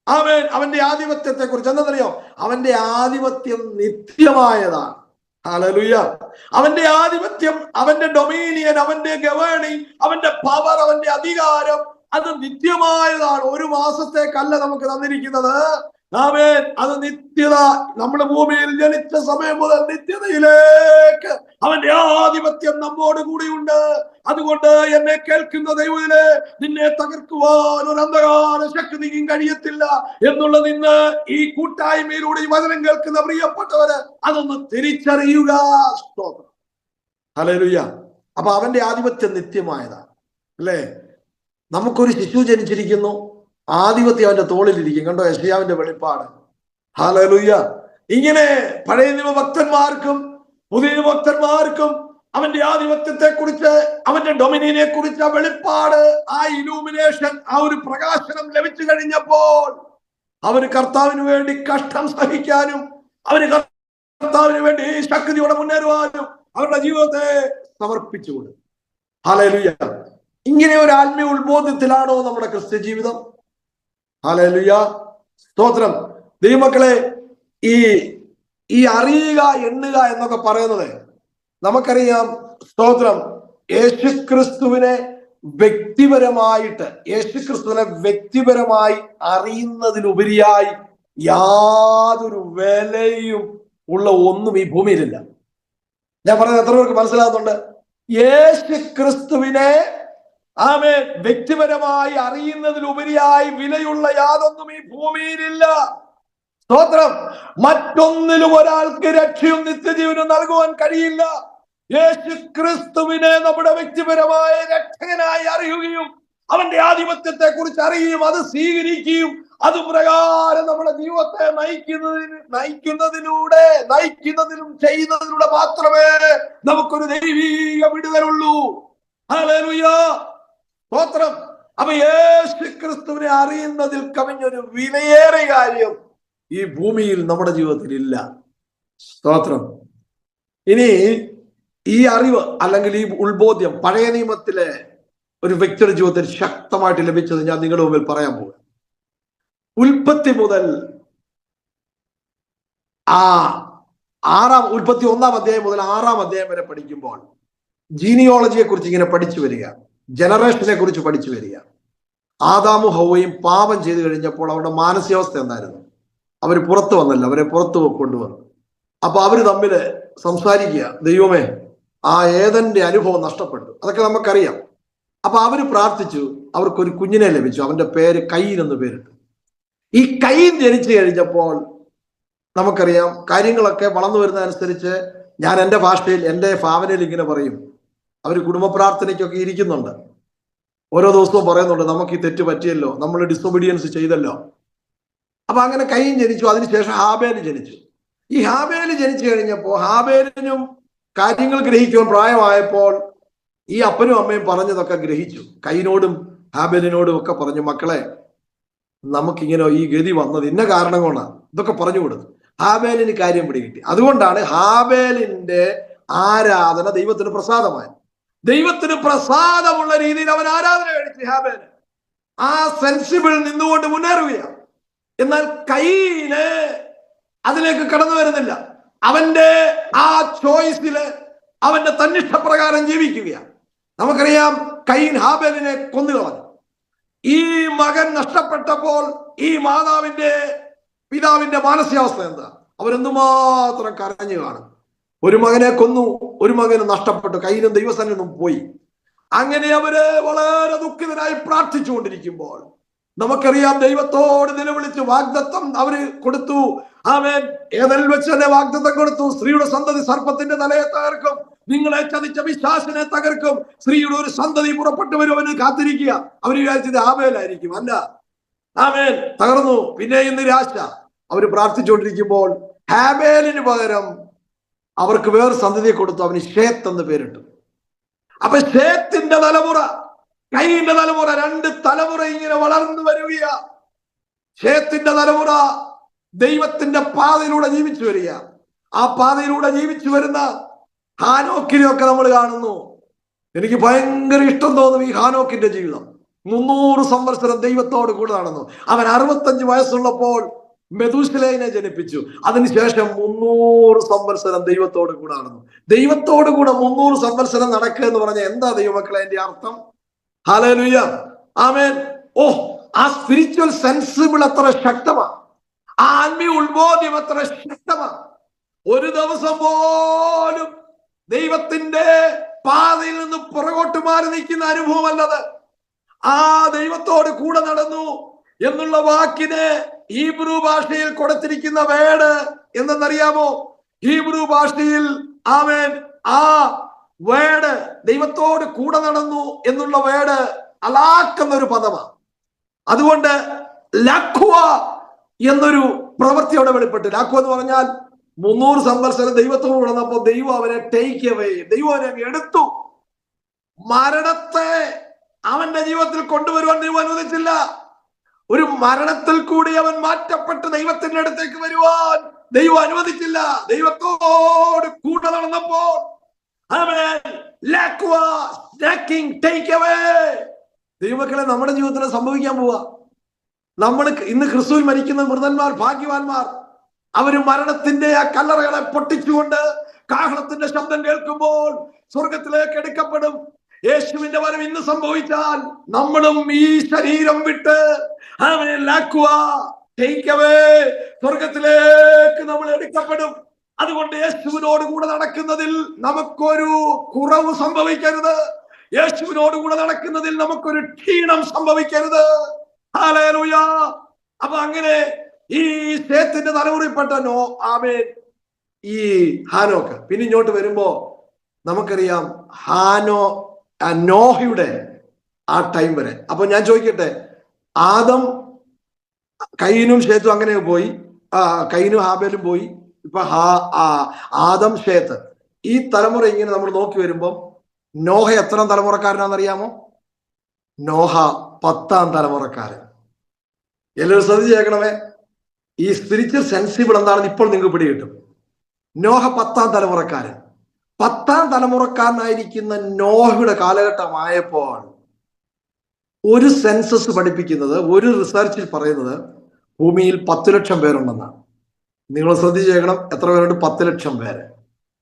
ആമേൻ. അവന്റെ ആധിപത്യത്തെ കുറിച്ച് എന്താണെന്നറിയോ? അവന്റെ ആധിപത്യം നിത്യമായതാണ്. ഹല്ലേലൂയ. അവന്റെ ആധിപത്യം, അവന്റെ ഡൊമീനിയൻ, അവന്റെ ഗവേണിംഗ്, അവന്റെ പവർ, അവന്റെ അധികാരം അത് നിത്യമായതാണ്. ഒരു മാസത്തേക്കല്ല നമുക്ക് തന്നിരിക്കുന്നത്. ആമേൻ. അത് നിത്യത. നമ്മുടെ ഭൂമിയിൽ ജനിച്ച സമയം മുതൽ നിത്യതയിലേക്ക് അവന്റെ ആധിപത്യം നമ്മോട് കൂടിയുണ്ട്. അതുകൊണ്ട് എന്നെ കേൾക്കുന്ന ദൈവത്തിലെ, നിന്നെ തകർക്കുവാൻ ഒരു അന്ധകാര ശക്തിക്കും കഴിയത്തില്ല എന്നുള്ളത് ഇന്ന് ഈ കൂട്ടായ്മയിലൂടെ ഈ വചനം കേൾക്കുന്ന പ്രിയപ്പെട്ടവര് അതൊന്ന് തിരിച്ചറിയുക. സ്തോത്രം. ഹല്ലേലൂയ. അപ്പൊ അവന്റെ ആധിപത്യം നിത്യമായതാണ്, അല്ലേ? നമുക്കൊരു ശിശു ജനിച്ചിരിക്കുന്നു, ആധിപത്യം അവന്റെ തോളിലിരിക്കും. കണ്ടോ യെശയ്യാവിന്റെ വെളിപ്പാട്. ഹല്ലേലൂയ. ഇങ്ങനെ പഴയ നിയമ ഭക്തന്മാർക്കും പുതിയ നിയമ ഭക്തന്മാർക്കും അവന്റെ ആധിപത്യത്തെ കുറിച്ച്, അവന്റെ ഡൊമിനിയനെ കുറിച്ച് ആ വെളിപ്പാട്, ആ ഇലൂമിനേഷൻ, ആ ഒരു പ്രകാശനം ലഭിച്ചു കഴിഞ്ഞപ്പോൾ അവര് കർത്താവിന് വേണ്ടി കഷ്ടം സഹിക്കാനും, അവര് കർത്താവിന് വേണ്ടി ശക്തിയോടെ മുന്നേറുവാനും അവരുടെ ജീവിതത്തെ സമർപ്പിച്ചുകൊണ്ട്. ഹല്ലേലൂയ. ഇങ്ങനെ ഒരു ആത്മീയ ഉത്ബോധത്തിലാണോ നമ്മുടെ ക്രിസ്ത്യ ജീവിതം? ഹല്ലേലൂയ. സ്തോത്രം. ദൈവമക്കളെ, ഈ അറിയുക, എണ്ണുക എന്നൊക്കെ പറയുന്നത് നമുക്കറിയാം. സ്തോത്രം. യേശുക്രിസ്തുവിനെ വ്യക്തിപരമായി അറിയുന്നതിലുപരിയായി യാതൊരു വിലയും ഉള്ള ഒന്നും ഈ ഭൂമിയിലില്ല. ഞാൻ പറയുന്നത് എത്ര പേർക്ക് മനസ്സിലാകുന്നുണ്ട്? യേശുക്രിസ്തുവിനെ ആമേൻ. വ്യക്തിപരമായി അറിയുന്നതിലുപരിയായി വിലയുള്ള യാതൊന്നും ഈ ഭൂമിയിലില്ല. സ്തോത്രം. മറ്റൊന്നിലും ഒരാൾക്ക് രക്ഷയും നിത്യജീവനും നൽകുവാൻ കഴിയില്ല. യേശു ക്രിസ്തുവിനെ നമ്മുടെ വ്യക്തിപരമായ രക്ഷകനായി അറിയുകയും അവന്റെ ആധിപത്യത്തെ കുറിച്ച് അറിയുകയും അത് സ്വീകരിക്കുകയും അതുപ്രകാരം നമ്മുടെ ജീവിതത്തെ നയിക്കുന്നതിലും ചെയ്യുന്നതിലൂടെ മാത്രമേ നമുക്കൊരു ദൈവീക വിടുതലുള്ളൂ. ഹല്ലേലൂയ, സ്തോത്രം. അപ്പൊ യേശു ക്രിസ്തുവിനെ അറിയുന്നതിൽ കവിഞ്ഞൊരു വിലയേറിയ കാര്യം ഈ ഭൂമിയിൽ നമ്മുടെ ജീവിതത്തിൽ ഇല്ല. സ്തോത്രം. ഇനി ഈ അറിവ് അല്ലെങ്കിൽ ഈ ഉത്ബോധ്യം പഴയ നിയമത്തിലെ ഒരു വ്യക്തിയുടെ ജീവിതത്തിൽ ശക്തമായിട്ട് ലഭിച്ചത് ഞാൻ നിങ്ങളുടെ മുമ്പിൽ പറയാൻ പോകും. ഉൽപ്പത്തി മുതൽ ഉൽപ്പത്തി 1-ാം അധ്യായം മുതൽ 6-ാം അധ്യായം വരെ പഠിക്കുമ്പോൾ ജീനിയോളജിയെ കുറിച്ച് ഇങ്ങനെ പഠിച്ചു വരിക, ജനറേഷനെ കുറിച്ച് പഠിച്ചു വരിക. ആദാമും ഹൗവയും പാപം ചെയ്തു കഴിഞ്ഞപ്പോൾ അവരുടെ മാനസികാവസ്ഥ എന്തായിരുന്നു? അവർ പുറത്തു വന്നല്ലോ, അവരെ പുറത്തു കൊണ്ടുവന്നു. അപ്പൊ അവര് തമ്മിൽ സംസാരിക്കുക, ദൈവമേ ആ ഏദന്റെ അനുഭവം നഷ്ടപ്പെട്ടു, അതൊക്കെ നമുക്കറിയാം. അപ്പൊ അവര് പ്രാർത്ഥിച്ചു, അവർക്കൊരു കുഞ്ഞിനെ ലഭിച്ചു. അവന്റെ പേര് കയീൻ എന്ന് പേരിട്ടു. ഈ കയീൻ ജനിച്ചു കഴിഞ്ഞപ്പോൾ നമുക്കറിയാം കാര്യങ്ങളൊക്കെ വളർന്നു വരുന്നതനുസരിച്ച് ഞാൻ എൻ്റെ ഭാഷയിൽ എൻ്റെ ഭാവനയിൽ ഇങ്ങനെ പറയും. അവർ കുടുംബ പ്രാർത്ഥനയ്ക്കൊക്കെ ഇരിക്കുന്നുണ്ട്. ഓരോ ദിവസവും പറയുന്നുണ്ട്, നമുക്ക് ഈ തെറ്റ് പറ്റിയല്ലോ, നമ്മൾ ഡിസൊബീഡിയൻസ് ചെയ്തല്ലോ. അപ്പൊ അങ്ങനെ കയീൻ ജനിച്ചു. അതിനുശേഷം ഹാബേല് ജനിച്ചു. ഈ ഹാബേല് ജനിച്ചു കഴിഞ്ഞപ്പോൾ ഹാബേലിനും കാര്യങ്ങൾ ഗ്രഹിക്കുവാൻ പ്രായമായപ്പോൾ ഈ അപ്പനും അമ്മയും പറഞ്ഞതൊക്കെ ഗ്രഹിച്ചു. കയീനോടും ഹാബേലിനോടും ഒക്കെ പറഞ്ഞു, മക്കളെ നമുക്കിങ്ങനെ ഈ ഗതി വന്നത് ഇന്ന കാരണം കൊണ്ടാണ്, ഇതൊക്കെ പറഞ്ഞു കൊടുത്തു. ഹാബേലിന് കാര്യം പിടികിട്ടി. അതുകൊണ്ടാണ് ഹാബേലിന്റെ ആരാധന ദൈവത്തിന് പ്രസാദമായി. ദൈവത്തിന് പ്രസാദമുള്ള രീതിയിൽ അവൻ ആരാധന കഴിച്ചു. ഹാബേല് ആ സെൻസിബിൾ നിന്നുകൊണ്ട് മുന്നേറുകയാണ്. എന്നാൽ കയീന് അതിലേക്ക് കടന്നു വരുന്നില്ല. അവന്റെ ആ ചോയ്സില് അവന്റെ തന്നിഷ്ടപ്രകാരം ജീവിക്കുകയാണ്. നമുക്കറിയാം കയീൻ ഹാബേലിനെ കൊന്നുകളഞ്ഞു. ഈ മകൻ നഷ്ടപ്പെട്ടപ്പോൾ ഈ പിതാവിന്റെ മാനസികാവസ്ഥ എന്താ? അവരെന്തുമാത്രം കരഞ്ഞു കാണും. ഒരു മകനെ കൊന്നു, ഒരു മകന് നഷ്ടപ്പെട്ടു, കയീനും ദൈവസന്നിധിയിൽ പോയി. അങ്ങനെ അവര് വളരെ ദുഃഖിതരായി പ്രാർത്ഥിച്ചുകൊണ്ടിരിക്കുമ്പോൾ നമുക്കറിയാം ദൈവത്തോട് നിലവിളിച്ച് വാഗ്ദത്തം അവര് കൊടുത്തു. ആമേൻ. ഏദനിൽ വെച്ച് തന്നെ വാഗ്ദത്തം കൊടുത്തു, സ്ത്രീയുടെ സന്തതി സർപ്പത്തിന്റെ തലയെ തകർക്കും, നിങ്ങളെ ചതിച്ച വിശ്വാസിനെ തകർക്കും, സ്ത്രീയുടെ ഒരു സന്തതി പുറപ്പെട്ടു വരുമെന്ന് കാത്തിരിക്കുക. അവര് വിചാരിച്ചത് ഹാബേലായിരിക്കും. അല്ല, ആമേൻ. തകർന്നു. പിന്നെയും നിരാശ. അവര് പ്രാർത്ഥിച്ചുകൊണ്ടിരിക്കുമ്പോൾ ഹാബേലിന് പകരം അവർക്ക് വേറെ സന്തതിയെ കൊടുത്തു. അവന് ഷേത്ത് എന്ന് പേരിട്ടു. അപ്പൊ ഷേത്തിന്റെ തലമുറ, കയീന്റെ തലമുറ, 2 തലമുറ ഇങ്ങനെ വളർന്നു വരിക. ഷേത്തിന്റെ തലമുറ ദൈവത്തിന്റെ പാതയിലൂടെ ജീവിച്ചു വരിക. ആ പാതയിലൂടെ ജീവിച്ചു വരുന്ന ഹാനോക്കിനെയൊക്കെ നമ്മൾ കാണുന്നു. എനിക്ക് ഭയങ്കര ഇഷ്ടം തോന്നും ഈ ഹാനോക്കിന്റെ ജീവിതം. 300 സംവത്സരം ദൈവത്തോട് കൂടെ നടന്നു. അവൻ 65 വയസ്സുള്ളപ്പോൾ മെഥൂശലേഹിനെ ജനിപ്പിച്ചു. അതിനുശേഷം 300 സംവത്സരം ദൈവത്തോട് കൂടെ നടന്നു. ദൈവത്തോട് കൂടെ 300 സംവത്സരം നടക്കുക എന്ന് പറഞ്ഞാൽ എന്താ ദൈവമക്കളെ എന്റെ അർത്ഥം? ഹല്ലേലൂയ, ആമേൻ. ആ സ്പിരിച്വൽ സെൻസിബിൾ അത്ര ശക്തമാണ്. ആ ആത്മീയ ഉത്ബോധ്യം അത്ര ശക്തമാണ്. ഒരു ദിവസം പോലും ദൈവത്തിന്റെ പാതയിൽ നിന്ന് പുറകോട്ട് മാറി നിൽക്കുന്ന അനുഭവമല്ലത്. ആ ദൈവത്തോട് കൂടെ നടന്നു എന്നുള്ള വാക്കിന് ഹീബ്രു ഭാഷയിൽ കൊടുത്തിരിക്കുന്ന വേർഡ് എന്തെന്നറിയാമോ? ഹീബ്രു ഭാഷയിൽ ആമേൻ ആ വേർഡ്, ദൈവത്തോട് കൂടെ നടന്നു എന്നുള്ള വേർഡ് അലാക്ക് എന്നൊരു പദമാണ്. അതുകൊണ്ട് ലാഖുവ എന്നൊരു പ്രവൃത്തി അവിടെ വെളിപ്പെട്ടു. ലാഖു എന്ന് പറഞ്ഞാൽ 300 സംവത്സരം ദൈവത്തോട് നടന്നപ്പോ ദൈവം അവനെ ടേക്ക് അവേ, ദൈവം അവനെ എടുത്തു. മരണത്തെ അവന്റെ ജീവിതത്തിൽ കൊണ്ടുവരുവാൻ ദൈവം അനുവദിച്ചില്ല. ഒരു മരണത്തിൽ കൂടി അവൻ മാറ്റപ്പെട്ട് ദൈവത്തിന്റെ അടുത്തേക്ക് വരുവാൻ ദൈവം അനുവദിച്ചില്ല. ദൈവത്തോട് കൂടെ നടന്നപ്പോൾ ദൈവമക്കളെ നമ്മുടെ ജീവിതത്തിൽ സംഭവിക്കാൻ പോവാ. നമ്മൾ ഇന്ന് ക്രിസ്തുവിൽ മരിക്കുന്ന മൃതന്മാർ ഭാഗ്യവാന്മാർ. അവര് മരണത്തിന്റെ ആ കല്ലറകളെ പൊട്ടിച്ചുകൊണ്ട് കാഹളത്തിന്റെ ശബ്ദം കേൾക്കുമ്പോൾ സ്വർഗത്തിലേക്ക് എടുക്കപ്പെടും. യേശുവിന്റെ വരവ് ഇന്ന് സംഭവിച്ചാൽ നമ്മളും ഈ ശരീരം വിട്ട് സ്വർഗത്തിലേക്ക് നമ്മൾ എടുക്കപ്പെടും. അതുകൊണ്ട് യേശുവിനോട് കൂടെ നടക്കുന്നതിൽ നമുക്കൊരു കുറവ് സംഭവിക്കരുത്. യേശുവിനോടുകൂടെ നടക്കുന്നതിൽ നമുക്കൊരു ക്ഷീണം സംഭവിക്കരുത്. ഹല്ലേലൂയ. അപ്പൊ അങ്ങനെ ഈ ശേത്തിന്റെ തലമുറയിൽപ്പെട്ട ഈ ഹാനോക്ക് പിന്നെ ഇങ്ങോട്ട് വരുമ്പോ നമുക്കറിയാം നോഹയുടെ ആ ടൈം വരെ. അപ്പൊ ഞാൻ ചോദിക്കട്ടെ, ആദം, കയീനും ശേത്തും അങ്ങനെ പോയി, കയീനും ഹാബേലും പോയി. ഇപ്പൊ ആദം, ശേത്ത്, ഈ തലമുറ ഇങ്ങനെ നമ്മൾ നോക്കി വരുമ്പോ നോഹ എത്രാം തലമുറക്കാരനാണെന്നറിയാമോ? നോഹ 10ാം തലമുറക്കാരൻ. എല്ലാവരും ശ്രദ്ധിച്ച് കേൾക്കണമേ. ഈ സ്പിരിച്വൽ സെൻസിബിൾ എന്താണെന്ന് ഇപ്പോൾ നിങ്ങൾക്ക് പിടികിട്ടും. നോഹ 10ാം തലമുറക്കാരൻ. 10ാം തലമുറക്കാരനായിരിക്കുന്ന നോഹയുടെ കാലഘട്ടമായപ്പോൾ ഒരു സെൻസസ് പഠിപ്പിക്കുന്നത്, ഒരു റിസർച്ചിൽ പറയുന്നത് ഭൂമിയിൽ 10 ലക്ഷം പേരുണ്ടെന്നാണ്. നിങ്ങൾ ശ്രദ്ധിച്ച് കേൾക്കണം. എത്ര പേരുണ്ട്? 10 ലക്ഷം പേര്.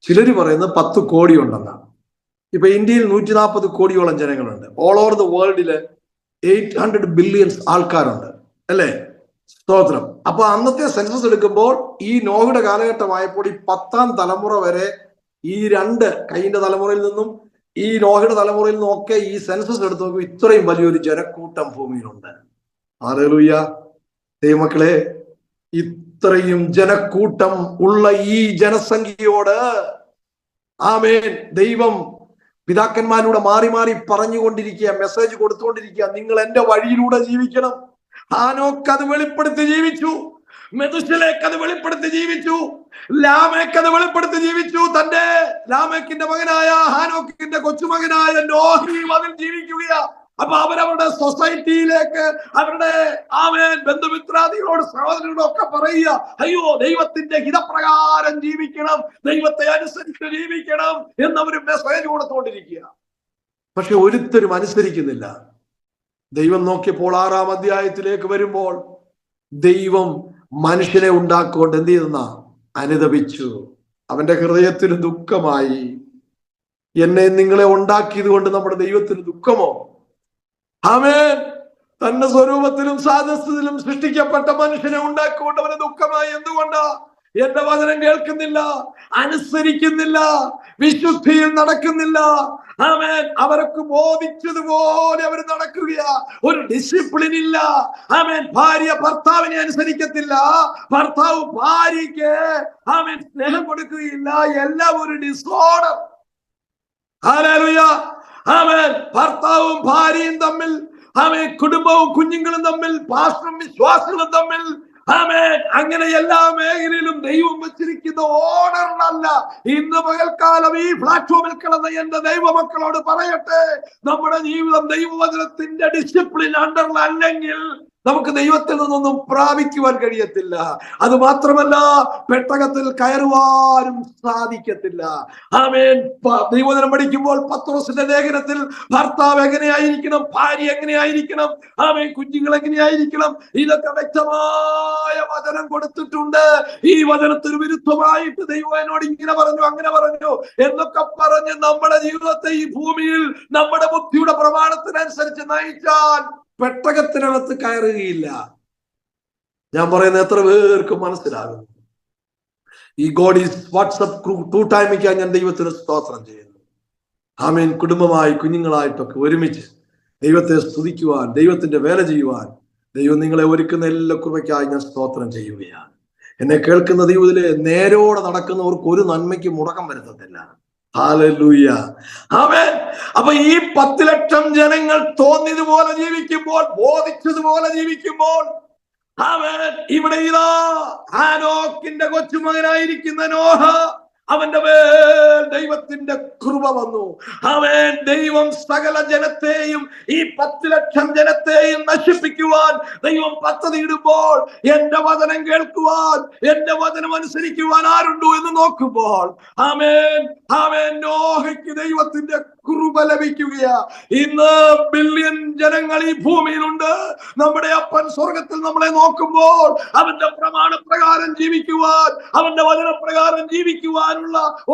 ചിലർ പറയുന്നത് 10 കോടി ഉണ്ടെന്നാണ്. ഇപ്പൊ ഇന്ത്യയിൽ 140 കോടിയോളം ജനങ്ങളുണ്ട്. ഓൾ ഓവർ ദ വേൾഡില് 800 ബില്യൺസ് ആൾക്കാരുണ്ട്, അല്ലേ? സ്തോത്രം. അപ്പൊ അന്നത്തെ സെൻസസ് എടുക്കുമ്പോൾ ഈ നോഹയുടെ കാലഘട്ടമായപ്പോൾ ഈ 10ാം തലമുറ വരെ ഈ കയ്യിന്റെ തലമുറയിൽ നിന്നും ഈ നോഹയുടെ തലമുറയിൽ നിന്നും ഒക്കെ ഈ സെൻസസ് എടുത്ത് നോക്കുമ്പോൾ ഇത്രയും വലിയൊരു ജനക്കൂട്ടം ഭൂമിയിലുണ്ട്. ഹല്ലേലൂയ. ദൈവമക്കളെ, ഇത്രയും ജനക്കൂട്ടം ഉള്ള ഈ ജനസംഖ്യയോട് ആമേൻ ദൈവം പിതാക്കന്മാരിലൂടെ മാറി മാറി പറഞ്ഞുകൊണ്ടിരിക്കുക, മെസ്സേജ് കൊടുത്തുകൊണ്ടിരിക്കുക, നിങ്ങൾ എന്റെ വഴിയിലൂടെ ജീവിക്കണം. ഹാനോക്ക് അത് വെളിപ്പെടുത്തി ജീവിച്ചു. മെതുശലേക്ക് അത് വെളിപ്പെടുത്തി ജീവിച്ചു. ലാമേക്ക് അത് വെളിപ്പെടുത്തി ജീവിച്ചു. തന്റെ ലാമേക്കിന്റെ മകനായ ഹാനോക്കിന്റെ കൊച്ചുമകനായ നോഹിയും അതിൽ ജീവിക്കുകയാ. അപ്പൊ അവരവരുടെ സൊസൈറ്റിയിലേക്ക്, അവരുടെ ബന്ധുമിത്രാദികളോട്, സഹോദരങ്ങളോട് ഒക്കെ പറയുക, അയ്യോ, ദൈവത്തിന്റെ ഹിതപ്രകാരം ജീവിക്കണം, ദൈവത്തെ അനുസരിച്ച് ജീവിക്കണം എന്നവര് മെസ്സേജ് കൊടുത്തുകൊണ്ടിരിക്കുക. പക്ഷെ ഒരുത്തരും അനുസരിക്കുന്നില്ല. ദൈവം നോക്കിയപ്പോൾ 6ാം അധ്യായത്തിലേക്ക് വരുമ്പോൾ ദൈവം മനുഷ്യനെ ഉണ്ടാക്കൊണ്ട് എന്ത് ചെയ്തെന്ന? അനുതപിച്ചു. അവന്റെ ഹൃദയത്തിന് ദുഃഖമായി. എന്നെ നിങ്ങളെ ഉണ്ടാക്കിയത് കൊണ്ട് നമ്മുടെ ദൈവത്തിന് ദുഃഖമോ? ആമേൻ. തന്റെ സ്വരൂപത്തിലും സാദൃശ്യത്തിലും സൃഷ്ടിക്കപ്പെട്ട മനുഷ്യനെ ഉണ്ടാക്കിക്കൊണ്ട് അവന് ദുഃഖമായി. എന്തുകൊണ്ടാ? എന്റെ വചനം കേൾക്കുന്നില്ല, അനുസരിക്കുന്നില്ല, വിശുദ്ധിയിൽ നടക്കുന്നില്ല. ആമേൻ. അവർക്ക് ബോധിച്ചതുപോലെ അവർ നടക്കുകയാ. ഒരു ഡിസിപ്ലിൻ ഇല്ല. ആമേൻ. ഭാര്യ ഭർത്താവിനെ അനുസരിക്കത്തില്ല, ഭർത്താവ് ഭാര്യയ്ക്ക് സ്നേഹം കൊടുക്കുകയില്ല. എല്ലാം ഒരു ഡിസോർഡർ. ഹല്ലേലൂയ. ആമേൻ. ഭർത്താവും ഭാര്യയും തമ്മിൽ, കുടുംബവും കുഞ്ഞുങ്ങളും തമ്മിൽ, പാസ്റ്ററും വിശ്വാസികളും തമ്മിൽ, അങ്ങനെ എല്ലാ മേഖലയിലും ദൈവം വെച്ചിരിക്കുന്ന ഓർഡറിനല്ല. ഇന്ന് പകൽക്കാലം ഈ പ്ലാറ്റ്ഫോമിൽ കിടന്ന എന്റെ ദൈവമക്കളോട് പറയട്ടെ, നമ്മുടെ ജീവിതം ദൈവവചനത്തിന്റെ ഡിസിപ്ലിൻ അണ്ടറിലല്ലെങ്കിൽ നമുക്ക് ദൈവത്തിൽ നിന്നൊന്നും പ്രാപിക്കുവാൻ കഴിയത്തില്ല. അത് മാത്രമല്ല, പെട്ടകത്തിൽ കയറുവാനും സാധിക്കത്തില്ല. ദൈവവചനം പഠിക്കുമ്പോൾ പത്രോസിന്റെ ലേഖനത്തിൽ ഭർത്താവ് എങ്ങനെയായിരിക്കണം, ഭാര്യ എങ്ങനെയായിരിക്കണം, കുഞ്ഞുങ്ങൾ എങ്ങനെയായിരിക്കണം, ഇതൊക്കെ വ്യക്തമായ വചനം കൊടുത്തിട്ടുണ്ട്. ഈ വചനത്തിന് വിരുദ്ധമായിട്ട് ദൈവം എന്നോട് ഇങ്ങനെ പറഞ്ഞു, അങ്ങനെ പറഞ്ഞു എന്നൊക്കെ പറഞ്ഞ് നമ്മുടെ ജീവിതത്തെ ഈ ഭൂമിയിൽ നമ്മുടെ ബുദ്ധിയുടെ പ്രമാണത്തിനനുസരിച്ച് നയിച്ചാൽ പെട്ടകത്തിനകത്ത് കയറുകയില്ല. ഞാൻ പറയുന്നത് എത്ര പേർക്ക് മനസ്സിലാകുന്നു? ഈ ഗോഡ് ഈസ് വാട്സ്ആപ്പ് കൂട്ടായ്മയ്ക്കായി ഞാൻ ദൈവത്തിന് സ്തോത്രം ചെയ്യുന്നു. ആമേൻ. കുടുംബമായി, കുഞ്ഞുങ്ങളായിട്ടൊക്കെ ഒരുമിച്ച് ദൈവത്തെ സ്തുതിക്കുവാൻ, ദൈവത്തിന്റെ വേല ചെയ്യുവാൻ ദൈവം നിങ്ങളെ ഒരുക്കുന്ന എല്ലാ കൃപയ്ക്കായി ഞാൻ സ്തോത്രം ചെയ്യുകയാണ്. എന്നെ കേൾക്കുന്ന ദൈവത്തിലെ നേരോടെ നടക്കുന്നവർക്ക് ഒരു നന്മയ്ക്ക് മുടക്കം വരുത്തത്തില്ല. ഹല്ലേലൂയ. ആമേൻ. അപ്പൊ ഈ 10 ലക്ഷം ജനങ്ങൾ തോന്നിയതുപോലെ ജീവിക്കുമ്പോൾ, ബോധിച്ചതുപോലെ ജീവിക്കുമ്പോൾ, ആമേൻ, ഇവിടെ ഇതാ ഹാനോക്കിന്റെ കൊച്ചുമകനായിരിക്കുന്ന നോഹ, അവന്റെ മേൽ ദൈവത്തിന്റെ കൃപ വന്നു. അവൻ ദൈവം സകല ജനത്തെയും, ഈ 10 ലക്ഷം ജനത്തെയും നശിപ്പിക്കുവാൻ ദൈവം പദ്ധതി ഇടുമ്പോൾ, എന്റെ വചനം കേൾക്കുവാൻ, എന്റെ വചനം അനുസരിക്കുവാൻ ആരുണ്ടോ എന്ന് നോക്കുമ്പോൾ, ആമേൻ, ആമേൻ, നോഹയ്ക്ക് ദൈവത്തിന്റെ കൃപ ലഭിക്കുകയാ. ഇന്ന് ബില്യൺ ജനങ്ങൾ ഈ ഭൂമിയിലുണ്ട്. നമ്മുടെ അപ്പൻ സ്വർഗത്തിൽ നമ്മളെ നോക്കുമ്പോൾ അവന്റെ പ്രമാണപ്രകാരം ജീവിക്കുവാൻ, അവന്റെ വചനപ്രകാരം ജീവിക്കുവാനുള്ള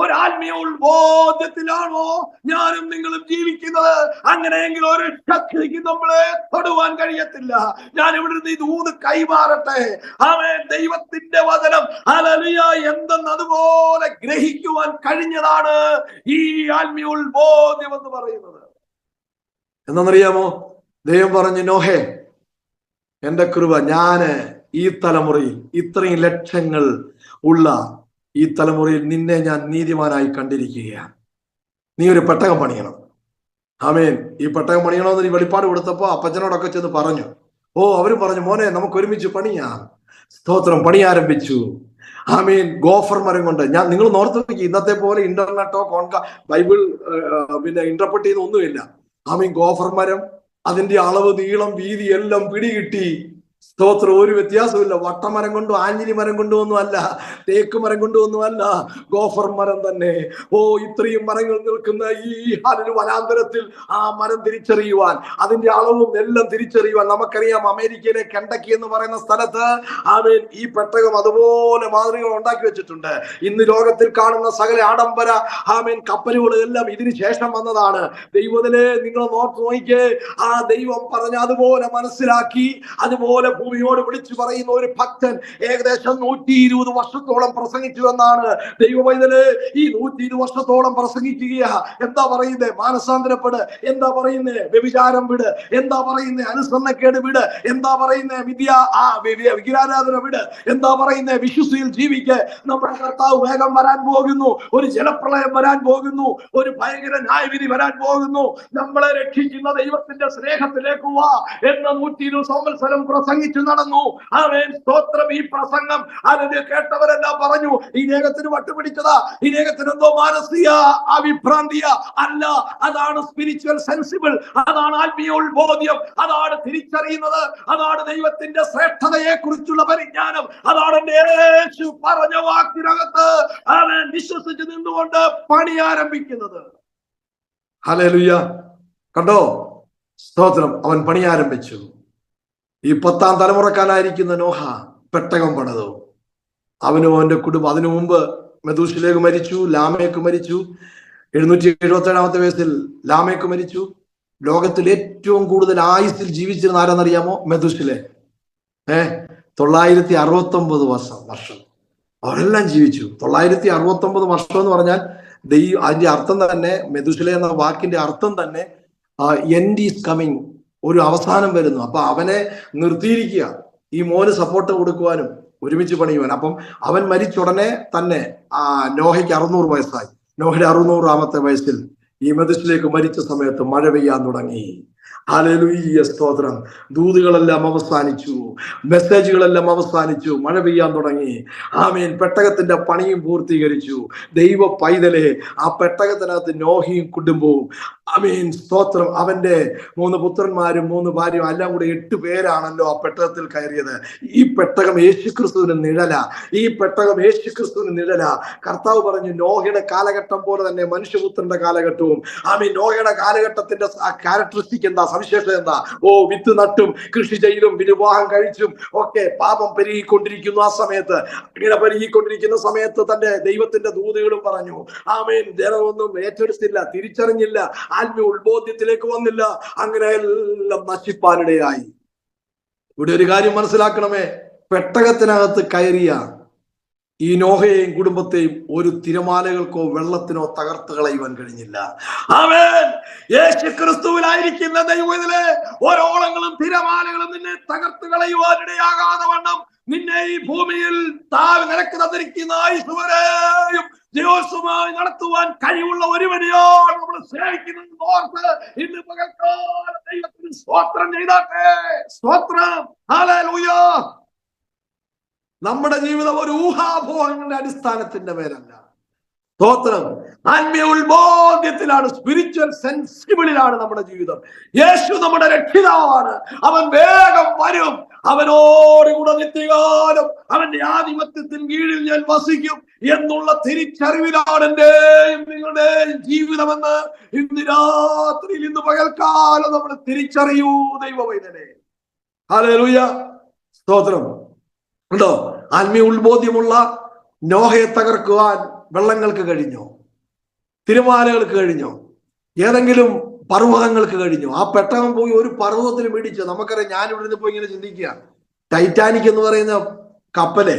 ഒരാത്മീയ ഉത്ബോധത്തിലാണോ ഞാനും നിങ്ങളും ജീവിക്കുന്നത്? അങ്ങനെയെങ്കിൽ ഒരു ശക്തിക്ക് നമ്മളെ തൊടുവാൻ കഴിയത്തില്ല. ഞാൻ ഇവിടെ നിന്ന് ഇത് ഊന്ന് കൈമാറട്ടെ. ആമേൻ. ദൈവത്തിന്റെ വചനം ഹല്ലേലൂയ എന്തെന്ന് അതുപോലെ ഗ്രഹിക്കുവാൻ കഴിഞ്ഞതാണ് ഈ ആത്മീയ ഉത്ബോധം എന്ന് പറയുന്നത്. എന്നറിയാമോ? ദൈവം പറഞ്ഞു, നോഹേ, എന്റെ കൃപ ഞാന് ഈ തലമുറയിൽ, ഇത്രയും ലക്ഷങ്ങൾ ഉള്ള ഈ തലമുറയിൽ നിന്നെ ഞാൻ നീതിമാനായി കണ്ടിരിക്കുകയാണ്. നീ ഒരു പെട്ടകം പണിയണം. ആമേൻ. ഈ പെട്ടകം പണിയണമെന്ന് നീ വെളിപ്പാട് കൊടുത്തപ്പോ അപ്പച്ചനോടൊക്കെ ചെന്ന് പറഞ്ഞു. അവര് പറഞ്ഞു, മോനെ നമുക്ക് ഒരുമിച്ച് പണിയാം. സ്തോത്രം. പണി ആരംഭിച്ചു. ആമീൻ. ഗോഫർ മരം കൊണ്ട്, നിങ്ങൾ നോർത്ത് നോക്കി, ഇന്നത്തെ പോലെ ഇന്റർനെറ്റോ ബൈബിൾ ഇന്റർപ്രറ്റ് ചെയ്യുന്ന ഒന്നുമില്ല. ആമീൻ. ഗോഫർ മരം, അതിന്റെ അളവ്, നീളം, വീതി എല്ലാം പിടികിട്ടി. സ്തോത്രം. ഒരു വ്യത്യാസമില്ല. വട്ടമരം കൊണ്ടും ആഞ്ഞിലി മരം കൊണ്ടും ഒന്നും അല്ല, തേക്ക് മരം കൊണ്ടും ഒന്നും അല്ല, ഗോഫർ മരം തന്നെ. ഇത്രയും മരങ്ങൾ നിൽക്കുന്ന ഈ വനാന്തരത്തിൽ ആ മരം തിരിച്ചറിയുവാൻ, അതിന്റെ അളവും എല്ലാം തിരിച്ചറിയുവാൻ, നമുക്കറിയാം അമേരിക്കയിലെ കെണ്ടക്കി എന്ന് പറയുന്ന സ്ഥലത്ത് ആമേൻ ഈ പെട്ടകം അതുപോലെ മാതൃകകൾ ഉണ്ടാക്കി വെച്ചിട്ടുണ്ട്. ഇന്ന് ലോകത്തിൽ കാണുന്ന സകല ആഡംബര ആമേൻ കപ്പലുകൾ എല്ലാം ഇതിന് ശേഷം വന്നതാണ്. ദൈവത്തിലെ നിങ്ങൾ നോക്കിക്കേ, ആ ദൈവം പറഞ്ഞ അതുപോലെ മനസ്സിലാക്കി, അതുപോലെ ഭൂമിയോട് വിളിച്ചു പറയുന്ന ഒരു ഭക്തൻ ഏകദേശം 120 വർഷത്തോളം പ്രസംഗിച്ചു എന്നാണ്. ദൈവവൈതല് ഈ 120 വർഷത്തോളം പ്രസംഗിക്കുക. എന്താ പറയുന്നത്? മാനസാന്തരപ്പെട്. എന്താ പറയുന്നത്? വ്യഭിചാരം വിട്. എന്താ പറയുന്നത്? അനുസരണക്കേട് വിട്. എന്താ പറയുന്നത്? വിഗ്രഹാരാധന വിട്. എന്താ പറയുന്നത്? വിശ്വസിയിൽ ജീവിക്ക്. നമ്മുടെ കർത്താവ് വേഗം വരാൻ പോകുന്നു. ഒരു ജലപ്രളയം വരാൻ പോകുന്നു. ഒരു ഭയങ്കര ന്യായവിധി വരാൻ പോകുന്നു. നമ്മളെ രക്ഷിക്കുന്ന ദൈവത്തിന്റെ സ്നേഹത്തിലേക്ക് വാ എന്ന 120 സംവത്സരം പ്രസംഗിച്ചു നടന്നു. ആമേൻ. സ്തോത്രം. ഈ പ്രസംഗം അതിന് കേട്ടവരെല്ലാം പറഞ്ഞു, ഈ ദേഹത്തിന് വട്ടുപിടിച്ചതാ, ഈ ദേഹത്തിന് എന്തോ മാനസിക അവിഭ്രാന്തിയ അല്ല, അതാണ് സ്പിരിച്വൽ സെൻസിബിൾ, അതാണ് ആത്മീയ ഉത്ബോധ്യം, അതാണ് തിരിച്ചറിയുന്നത്, അതാണ് ദൈവത്തിന്റെ ശ്രേഷ്ഠതയെ കുറിച്ചുള്ള പരിജ്ഞാനം, അതാണ് യേശു പറഞ്ഞ വാക്കിനകത്ത് അവൻ വിശ്വസിച്ച് നിന്നുകൊണ്ട് പണി ആരംഭിക്കുന്നത്. ഹല്ലേലൂയ. കണ്ടോ? സ്തോത്രം. അവൻ പണി ആരംഭിച്ചു. ഈ 10ാം തലമുറക്കാരായിരിക്കുന്ന നോഹ പെട്ടകം പണിതു. അവനും അവന്റെ കുടുംബം. അതിനു മുമ്പ് മെഥൂശലേക്ക് മരിച്ചു, ലാമേക്ക് മരിച്ചു. 777 വയസ്സിൽ ലാമേക്ക് മരിച്ചു. ലോകത്തിൽ ഏറ്റവും കൂടുതൽ ആയുസ്സിൽ ജീവിച്ചിരുന്ന ആരാന്നറിയാമോ? മെഥൂശലെ. 969 വർഷം അവരെല്ലാം ജീവിച്ചു. 969 വർഷം എന്ന് പറഞ്ഞാൽ അതിന്റെ അർത്ഥം തന്നെ, മെഥൂശലെ എന്ന വാക്കിന്റെ അർത്ഥം തന്നെ എൻഡ് ഈസ് കമ്മിങ്, ഒരു അവസാനം വരുന്നു. അപ്പൊ അവനെ നിർത്തിയിരിക്കുക, ഈ മോന് സപ്പോർട്ട് കൊടുക്കുവാനും ഒരുമിച്ച് പണിയുവാൻ. അപ്പം അവൻ മരിച്ചുടനെ തന്നെ നോഹയ്ക്ക് 600 വയസ്സായി. നോഹയുടെ 600ാമത്തെ വയസ്സിൽ ഈ മെഥൂശലേക്ക് മരിച്ച സമയത്ത് മഴ പെയ്യാൻ തുടങ്ങി. ഹല്ലേലൂയ. സ്തോത്രം. ദൂതുകളെല്ലാം അവസാനിച്ചു, മെസ്സേജുകളെല്ലാം അവസാനിച്ചു, മഴ പെയ്യാൻ തുടങ്ങി. ആമേൻ. പെട്ടകത്തിന്റെ പണിയും പൂർത്തീകരിച്ചു. ദൈവ പൈതലെ, ആ പെട്ടകത്തിനകത്ത് നോഹയും കുടുംബവും, ആമേൻ. സ്തോത്രം. അവന്റെ 3 പുത്രന്മാരും 3 ഭാര്യയും എല്ലാം കൂടെ 8 പേരാണല്ലോ ആ പെട്ടകത്തിൽ കയറിയത്. ഈ പെട്ടകം യേശുക്രിസ്തുവിന് നിഴല. ഈ പെട്ടകം യേശുക്രിസ്തുവിന് നിഴല. കർത്താവ് പറഞ്ഞു, നോഹയുടെ കാലഘട്ടം പോലെ തന്നെ മനുഷ്യപുത്രന്റെ കാലഘട്ടവും. ആമേൻ. നോഹയുടെ കാലഘട്ടത്തിന്റെ ക്യാരക്ടറിസ്റ്റിക് എന്താ? സവിശേഷത എന്താ? വിത്ത് നട്ടും കൃഷി ചെയ്തും വിവാഹം കഴിച്ചും ഒക്കെ പാപം പെരുകിക്കൊണ്ടിരിക്കുന്നു. ആ സമയത്ത്, ഇങ്ങനെ പെരുകിക്കൊണ്ടിരിക്കുന്ന സമയത്ത് തന്റെ ദൈവത്തിന്റെ ദൂതുകളും പറഞ്ഞു. ആമേൻ. ജനമൊന്നും ഏറ്റെടുത്തില്ല, തിരിച്ചറിഞ്ഞില്ല, ആത്മീയ ഉത്ബോധ്യത്തിലേക്ക് വന്നില്ല. അങ്ങനെ എല്ലാം നശിപ്പാനിടയായി. ഇവിടെ ഒരു കാര്യം മനസ്സിലാക്കണമേ, പെട്ടകത്തിനകത്ത് കയറിയ ഈ നോഹയെയും കുടുംബത്തെയും ഒരു തിരമാലകൾക്കോ വെള്ളത്തിനോ തകർത്ത് കളയുവാൻ കഴിഞ്ഞില്ല. ആമേൻ. യേശുക്രിസ്തുവിലായിരിക്കുന്ന ദൈവത്തിലെ ഓരോളങ്ങളും തിരമാലകളും നിന്നെ തകർത്ത് കളയുവാനിടയാകാതെ വണ്ണം നിന്നെ ഈ ഭൂമിയിൽ നിനക്ക് തന്നിരിക്കുന്ന ആയുസ്സുവരെയും ജയോത്സവമായി നടത്തുവാൻ കഴിവുള്ള ഒരുവനെയാണ് നമ്മൾ സ്നേഹിക്കുന്നത് ഓർത്ത് ഇന്ന് പകൽക്കാലം ദൈവത്തിന് സ്തോത്രം ചെയ്താട്ടെ. സ്തോത്രം. ഹല്ലേലൂയ. നമ്മുടെ ജീവിതം ഒരു ഊഹാഭോഹങ്ങളുടെ അടിസ്ഥാനത്തിന്റെ പേരല്ല. സ്തോത്രം. ആത്മീയ ഉത്ബോധ്യത്തിലാണ്, സ്പിരിച്വൽ സെൻസിബിളിലാണ് നമ്മുടെ ജീവിതം. യേശു നമ്മുടെ രക്ഷിതാവാണ്. അവൻ വേഗം വരും. അവനോടുകൂടെ നിത്യകാലം അവന്റെ ആധിപത്യത്തിന് കീഴിൽ ഞാൻ വസിക്കും എന്നുള്ള തിരിച്ചറിവിലാണ് എന്റെയും നിങ്ങളുടെയും ജീവിതമെന്ന് ഇന്ന് രാത്രിയിൽ, ഇന്ന് പകൽക്കാലം നമ്മൾ തിരിച്ചറിയൂ ദൈവവൈതനെ. ഹല്ലേലൂയ. സ്തോത്രം. ഉണ്ടോ? ആത്മീയ ഉത്ബോധ്യമുള്ള നോഹയെ തകർക്കുവാൻ വെള്ളങ്ങൾക്ക് കഴിഞ്ഞോ? തിരമാലകൾക്ക് കഴിഞ്ഞോ? ഏതെങ്കിലും പർവ്വതങ്ങൾക്ക് കഴിഞ്ഞോ? ആ പെട്ടകം പോയി ഒരു പർവ്വതത്തിൽ പിടിച്ചു. നമുക്കറിയാം, ഞാനിവിടെ നിന്ന് പോയി ഇങ്ങനെ ചിന്തിക്കുക, ടൈറ്റാനിക് എന്ന് പറയുന്ന കപ്പലെ,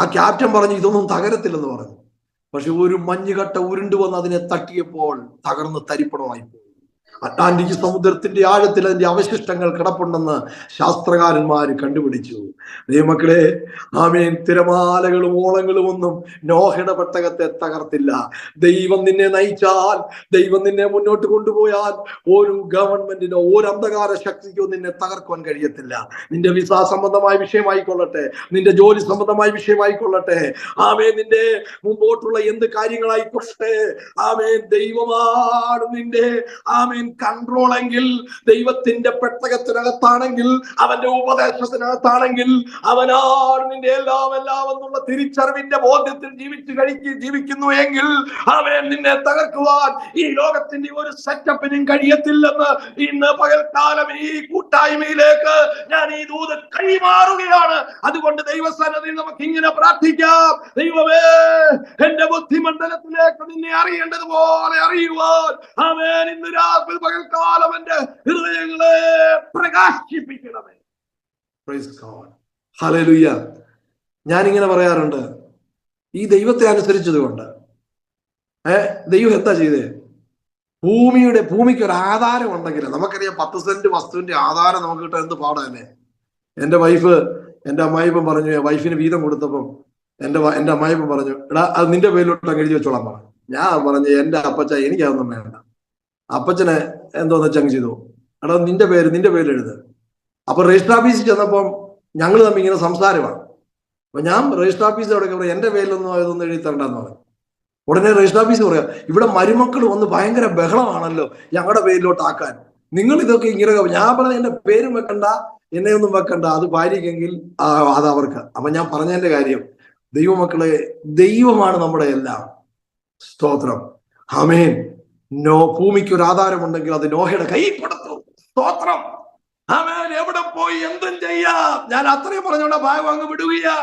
ആ ക്യാപ്റ്റൻ പറഞ്ഞു ഇതൊന്നും തകരത്തില്ലെന്ന് പറഞ്ഞു. പക്ഷെ ഒരു മഞ്ഞുകട്ട ഉരുണ്ടു വന്ന് അതിനെ തട്ടിയപ്പോൾ തകർന്ന് തരിപ്പണമായി പോയി. അറ്റ്ലാന്റിക് സമുദ്രത്തിന്റെ ആഴത്തിൽ അതിന്റെ അവശിഷ്ടങ്ങൾ കിടപ്പുണ്ടെന്ന് ശാസ്ത്രകാരന്മാർ കണ്ടുപിടിച്ചു. ദൈവമക്കളെ, ആമേൻ, തിരമാലകളും ഓളങ്ങളും ഒന്നും നോഹയുടെ പെട്ടകത്തെ തകർത്തില്ല. ദൈവം നിന്നെ നയിച്ചാൽ, ദൈവം നിന്നെ മുന്നോട്ട് കൊണ്ടുപോയാൽ ഒരു ഗവൺമെന്റിനോ ഒരു അന്ധകാര ശക്തിക്കോ നിന്നെ തകർക്കുവാൻ കഴിയത്തില്ല. നിന്റെ വിസ സംബന്ധമായ വിഷയമായിക്കൊള്ളട്ടെ, നിന്റെ ജോലി സംബന്ധമായ വിഷയമായിക്കൊള്ളട്ടെ, ആമേൻ, നിന്റെ മുമ്പോട്ടുള്ള എന്ത് കാര്യങ്ങളായിക്കൊള്ളട്ടെ, ആമേൻ, ദൈവമാണ് നിന്റെ ആമേൻ കൺട്രോൾ എങ്കിൽ, ദൈവത്തിന്റെ പെട്ടകത്തിനകത്താണെങ്കിൽ, അവന്റെ ഉപദേശത്തിനകത്താണെങ്കിൽ, അവനാണ് നിന്റെ എല്ലാം എന്നുള്ള തിരിച്ചറിവിന്റെ ബോധ്യത്തിൽ ജീവിക്കുന്നു എങ്കിൽ, അവൻ നിന്നെ തകർക്കുവാൻ ഈ ലോകത്തിന്റെ ഒരു സെറ്റപ്പിനും കഴിയത്തില്ലെന്ന് ഇന്ന് പകൽക്കാലം ഈ കൂട്ടായ്മയിലേക്ക് ഞാൻ ഈ ദൂത് കൈമാറുകയാണ്. അതുകൊണ്ട് ദൈവസന്നിധിയിൽ നമുക്ക് ഇങ്ങനെ പ്രാർത്ഥിക്കാം. ദൈവമേ, എന്റെ ബുദ്ധിമണ്ഡലത്തിലേക്ക് നിന്നെ അറിയേണ്ടതുപോലെ അറിയുവാൻ ആമേൻ ഇന്ന് രാത്രി പകൽക്കാലം എന്റെ ഹൃദയങ്ങളെ പ്രകാശിപ്പിക്കണമേ. Praise God, hallelujah. ഞാനിങ്ങനെ പറയാറുണ്ട്, ഈ ദൈവത്തെ അനുസരിച്ചത് കൊണ്ട് ദൈവം എന്താ ചെയ്തേ? ഭൂമിക്ക് ഒരു ആധാരം ഉണ്ടെങ്കിൽ, നമുക്കറിയാം 10 സെന്റ് വസ്തുവിന്റെ ആധാരം നമുക്ക് കിട്ടാൻ എന്ത് പാടല്ലേ. എന്റെ അമ്മായിപ്പം പറഞ്ഞു, വൈഫിന് വീതം കൊടുത്തപ്പം എന്റെ അമ്മായിപ്പം പറഞ്ഞു, എടാ അത് നിന്റെ പേരിലോട്ട് എഴുതി വെച്ചോളാൻ പറഞ്ഞു. ഞാൻ പറഞ്ഞു, എന്റെ അപ്പച്ച എനിക്കതൊന്നും വേണ്ട. അപ്പച്ചനെ എന്തോന്ന് വെച്ചങ്ങ് ചെയ്തു, എടാ നിന്റെ പേര് എഴുത്. അപ്പൊ രജിസ്റ്റർ ഓഫീസിൽ ചെന്നപ്പം ഞങ്ങൾ തമ്മിൽ ഇങ്ങനെ സംസാരമാണ്. അപ്പൊ ഞാൻ രജിസ്റ്റർ ഓഫീസിലോടെ പറയാം, എന്റെ പേരിലൊന്നും അതൊന്നും എഴുതി തരണ്ടെന്ന് പറഞ്ഞു. ഉടനെ രജിസ്റ്റർ ഓഫീസ് പറയാം, ഇവിടെ മരുമക്കൾ വന്ന് ഭയങ്കര ബഹളമാണല്ലോ ഞങ്ങളുടെ പേരിലോട്ട് ആക്കാൻ, നിങ്ങൾ ഇതൊക്കെ ഇങ്ങനെ. ഞാൻ പറഞ്ഞ എന്റെ പേരും വെക്കണ്ട, എന്നെ ഒന്നും വെക്കണ്ട, അത് ഭാര്യക്കെങ്കിൽ അത് അവർക്ക്. അപ്പൊ ഞാൻ പറഞ്ഞതിന്റെ കാര്യം, ദൈവമക്കളെ, ദൈവമാണ് നമ്മുടെ എല്ലാം. സ്തോത്രം, ആമേൻ. ഭൂമിക്ക് ഒരു ആധാരമുണ്ടെങ്കിൽ അത് നോഹയുടെ കയ്യിൽ കൊടുത്തു. സ്തോത്രം, ആമേൻ. എവിടെ പോയി എന്തും ചെയ്യാം. ഞാൻ അത്രയും പറഞ്ഞോണ്ട ഭാഗം അങ്ങ് വിടുകയാ.